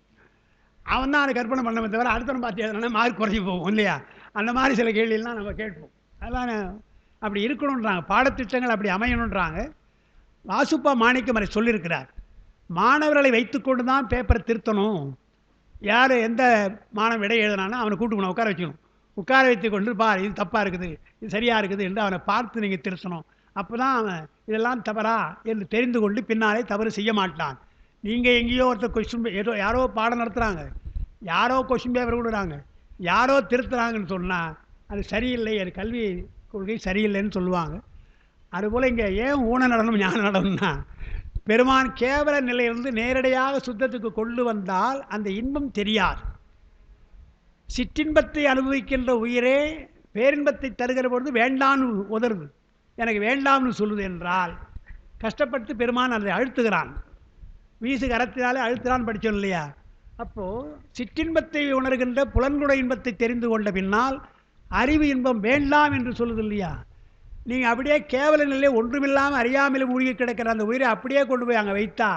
Speaker 1: அவன் தான் அதை கற்பனை பண்ணவே தவிர அடுத்தவன் பார்த்து எழுதுனா மார்க் குறைஞ்சி போகும் இல்லையா. அந்த மாதிரி சில கேள்வியெல்லாம் நம்ம கேட்போம். அதெல்லாம் அப்படி இருக்கணுன்றாங்க, பாடத்திட்டங்கள் அப்படி அமையணுன்றாங்க. வாசுப்பா மாணிக்கமரை சொல்லியிருக்கிறார், மாணவர்களை வைத்துக்கொண்டு தான் பேப்பரை திருத்தணும். யார் எந்த மாணவன் விடை எழுதுனானா அவனை கூட்டுக்கணும், உட்கார வச்சுக்கணும். உட்கார வைத்து கொண்டு பார், இது தப்பாக இருக்குது, இது சரியாக இருக்குது என்று அவனை பார்த்து நீங்கள் திருத்தணும். அப்போ தான் அவன் இதெல்லாம் தவறா என்று தெரிந்து கொண்டு பின்னாலே தவறு செய்ய மாட்டான். நீங்கள் எங்கேயோ ஒருத்தர் கொஸ்டின் ஏதோ யாரோ பாடம் நடத்துகிறாங்க, யாரோ கொஸ்டின் பேப்பர் கொடுக்குறாங்க, யாரோ திருத்துறாங்கன்னு சொன்னால் அது சரியில்லை, அது கல்வி கொள்கை சரியில்லைன்னு சொல்லுவாங்க. அதுபோல் இங்கே ஏன் ஊன நடனம் ஞான நடனம்னா, பெருமான் கேவல நிலையிலிருந்து நேரடியாக சுத்தத்துக்கு கொண்டு வந்தால் அந்த இன்பம் தெரியாது. சிற்றின்பத்தை அனுபவிக்கின்ற உயிரே பேரின்பத்தை தருகிற பொழுது வேண்டான்னு உதறுது, எனக்கு வேண்டாம்னு சொல்லுது என்றால் கஷ்டப்பட்டு பெருமான் அதை அழுத்துகிறான். வீசு கரத்தினாலே அழுத்துகிறான் படித்தோம் இல்லையா. அப்போது சிற்றின்பத்தை உணர்கின்ற புலன்குட இன்பத்தை தெரிந்து கொண்ட பின்னால் அறிவு இன்பம் வேண்டாம் என்று சொல்லுது இல்லையா. நீங்கள் அப்படியே கேவல நிலையை ஒன்றுமில்லாமல் அறியாமல் மூழ்கி கிடக்கிற அந்த உயிரை அப்படியே கொண்டு போய் அங்கே வைத்தா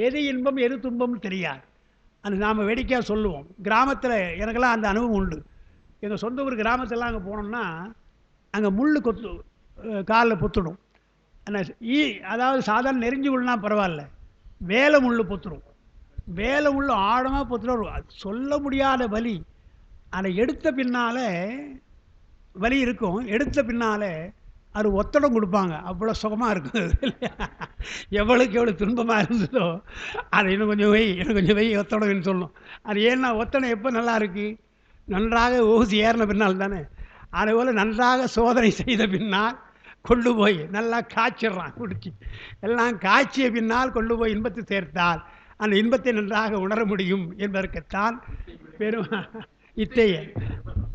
Speaker 1: எது இன்பம் எது துன்பம்னு தெரியாது. அது நாம் வேடிக்கையாக சொல்லுவோம். கிராமத்தில் எனக்கெல்லாம் அந்த அனுபவம் உண்டு. எங்கள் சொந்த ஊர் கிராமத்திலாம் அங்கே போனோம்னா அங்கே முள் கொத்து காலில் பொத்துடும். அதாவது சாதாரண நெறிஞ்சி முள்னா பரவாயில்ல, வேலை முள் பொத்துடும். வேலை முள் ஆழமாக பொத்துடும், சொல்ல முடியாத வலி. அதை எடுத்த பின்னால் வலி இருக்கும், எடுத்த பின்னால் அது ஒத்தடம் கொடுப்பாங்க, அவ்வளோ சுகமாக இருக்கும். எவ்வளோக்கு எவ்வளோ துன்பமாக இருந்ததோ அதை இன்னும் கொஞ்சம் வை, இன்னும் கொஞ்சம் வை, ஒத்தடம்னு சொல்லணும். அது ஏன்னா ஒத்தடம் எப்போ நல்லா இருக்கு? நன்றாக ஊசி ஏறின பின்னால் தானே. அதுபோல் நன்றாக சோதனை செய்த பின்னால் கொண்டு போய் நல்லா காய்ச்சிடுறான் குடிச்சு. எல்லாம் காய்ச்சிய பின்னால் கொண்டு போய் இன்பத்தை சேர்த்தால் அந்த இன்பத்தை நன்றாக உணர முடியும் என்பதற்குத்தான் பெரும் இத்தை.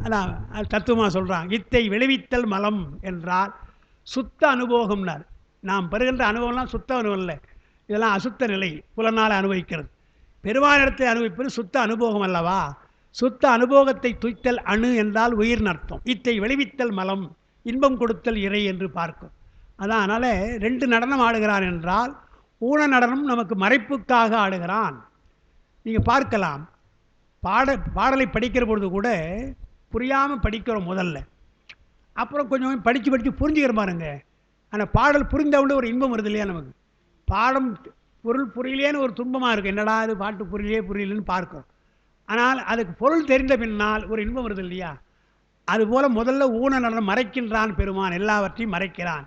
Speaker 1: அதான் அது தத்துவமாக சொல்கிறாங்க. இத்தை விளைவித்தல் மலம் என்றால் சுத்த அனுபவம்னார். நாம் பெறுகின்ற அனுபவம்லாம் சுத்த அனுபவம் இல்லை, இதெல்லாம் அசுத்த நிலை, புலனால் அனுபவிக்கிறது. பெருமானிடத்தை அனுபவிப்பது சுத்த அனுபவம் அல்லவா? சுத்த அனுபவத்தை துய்த்தல் அணு என்றால் உயிர் அர்த்தம். இத்தை விளைவித்தல் மலம், இன்பம் கொடுத்தல் இறை என்று பார்க்கும். அதான் அதனால் 2 நடனம் ஆடுகிறான் என்றால் ஊன நடனம் நமக்கு மறைப்புக்காக ஆடுகிறான். நீங்கள் பார்க்கலாம், பாடலை படிக்கிற பொழுது கூட புரியாமல் படிக்கிறோம் முதல்ல, அப்புறம் கொஞ்சம் படித்து படித்து புரிஞ்சுக்கிற பாருங்க. ஆனால் பாடல் புரிந்தவுடனே ஒரு இன்பம் வருது இல்லையா நமக்கு. பாடம் பொருள் புரியலேன்னு ஒரு துன்பமாக இருக்குது, என்னடா அது பாட்டு புரியலேன்னு பார்க்கிறோம். ஆனால் அதுக்கு பொருள் தெரிந்த பின்னால் ஒரு இன்பம் வருது இல்லையா. அதுபோல் முதல்ல ஊன நடனம் மறைக்கின்றான் பெருமான், எல்லாவற்றையும் மறைக்கிறான்,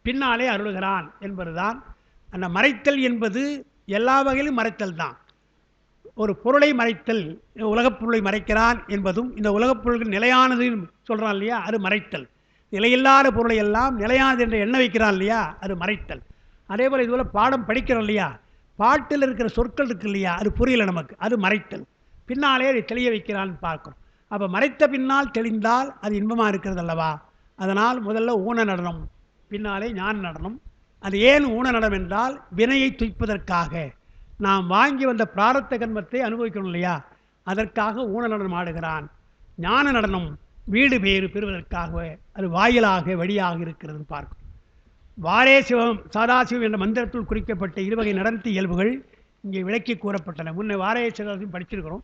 Speaker 1: பின்னாலே அருளுகிறான் என்பதுதான். அந்த மறைத்தல் என்பது எல்லா வகையிலும் மறைத்தல் தான். ஒரு பொருளை மறைத்தல், உலகப் பொருளை மறைக்கிறான் என்பதும், இந்த உலகப் பொருள்கள் நிலையானது சொல்கிறான் இல்லையா, அது மறைத்தல். நிலையில்லாத பொருளை எல்லாம் நிலையானது என்று எண்ண வைக்கிறான் இல்லையா, அது மறைத்தல். அதே போல் இதுபோல் பாடம் படிக்கிறோம் இல்லையா, பாட்டில் இருக்கிற சொற்கள் இருக்கு இல்லையா, அது புரியல நமக்கு, அது மறைத்தல். பின்னாலே அதை தெளிய வைக்கிறான்னு பார்க்குறோம். அப்போ மறைத்த பின்னால் தெளிந்தால் அது இன்பமாக இருக்கிறது அல்லவா. அதனால் முதல்ல ஊன நடனம், பின்னாலே ஞான நடனம். அது ஏன் ஊன நடனம் என்றால் வினையை துய்ப்பதற்காக, நாம் வாங்கி வந்த பிராரத்த கர்மத்தை அனுபவிக்கணும் இல்லையா, அதற்காக ஊன நடனம் ஆடுகிறான். ஞான நடனம் வீடு பேறு பெறுவதற்காக, அது வாயிலாக வழியாக இருக்கிறது பார்க்கும். வாரே சிவம் சதாசிவம் என்ற மந்திரத்தில் குறிக்கப்பட்ட 2 வகை நடத்தி இயல்புகள் இங்கே விளக்கி கூறப்பட்டன. முன்னே வாரே சதாசிவம் படிச்சிருக்கிறோம்.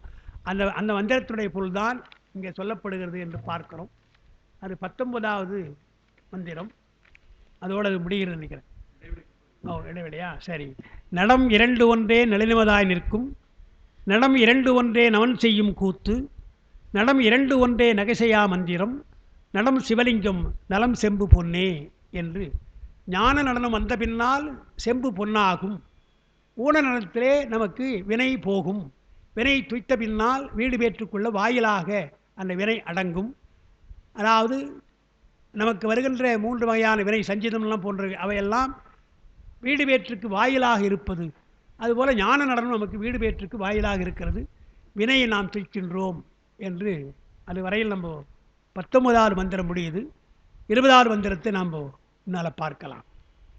Speaker 1: அந்த மந்திரத்துடைய பொருள்தான் இங்கே சொல்லப்படுகிறது என்று பார்க்கிறோம். அது 19வது மந்திரம், அதோடு அது முடிகிறது நினைக்கிறேன். இடைவெளியா? சரி. நடம் 2 ஒன்றே நிலைநிமதாய் நிற்கும், நடம் 2 ஒன்றே நவன் செய்யும் கூத்து, நடம் 2 ஒன்றே நகைசெய்யா மந்திரம், நடம் சிவலிங்கம் நலம் செம்பு பொன்னே என்று ஞான நடனம் வந்த பின்னால் செம்பு பொன்னாகும். ஊன நடனத்திலே நமக்கு வினை போகும். வினை துய்த்த பின்னால் வீடு பேற்றுக்குள்ள வாயிலாக அந்த வினை அடங்கும். அதாவது நமக்கு வருகின்ற 3 வகையான வினை, சஞ்சிதம்லாம் போன்ற அவையெல்லாம் வீடு பேற்றுக்கு வாயிலாக இருப்பது. அதுபோல் ஞான நடனம் நமக்கு வீடு பேற்றுக்கு வாயிலாக இருக்கிறது. வினையை நாம் துய்க்கின்றோம் என்று அது வரையில் நம்ம 19வது மந்திரம் முடியுது. 20வது மந்திரத்தை நாம் முன்னால் பார்க்கலாம்.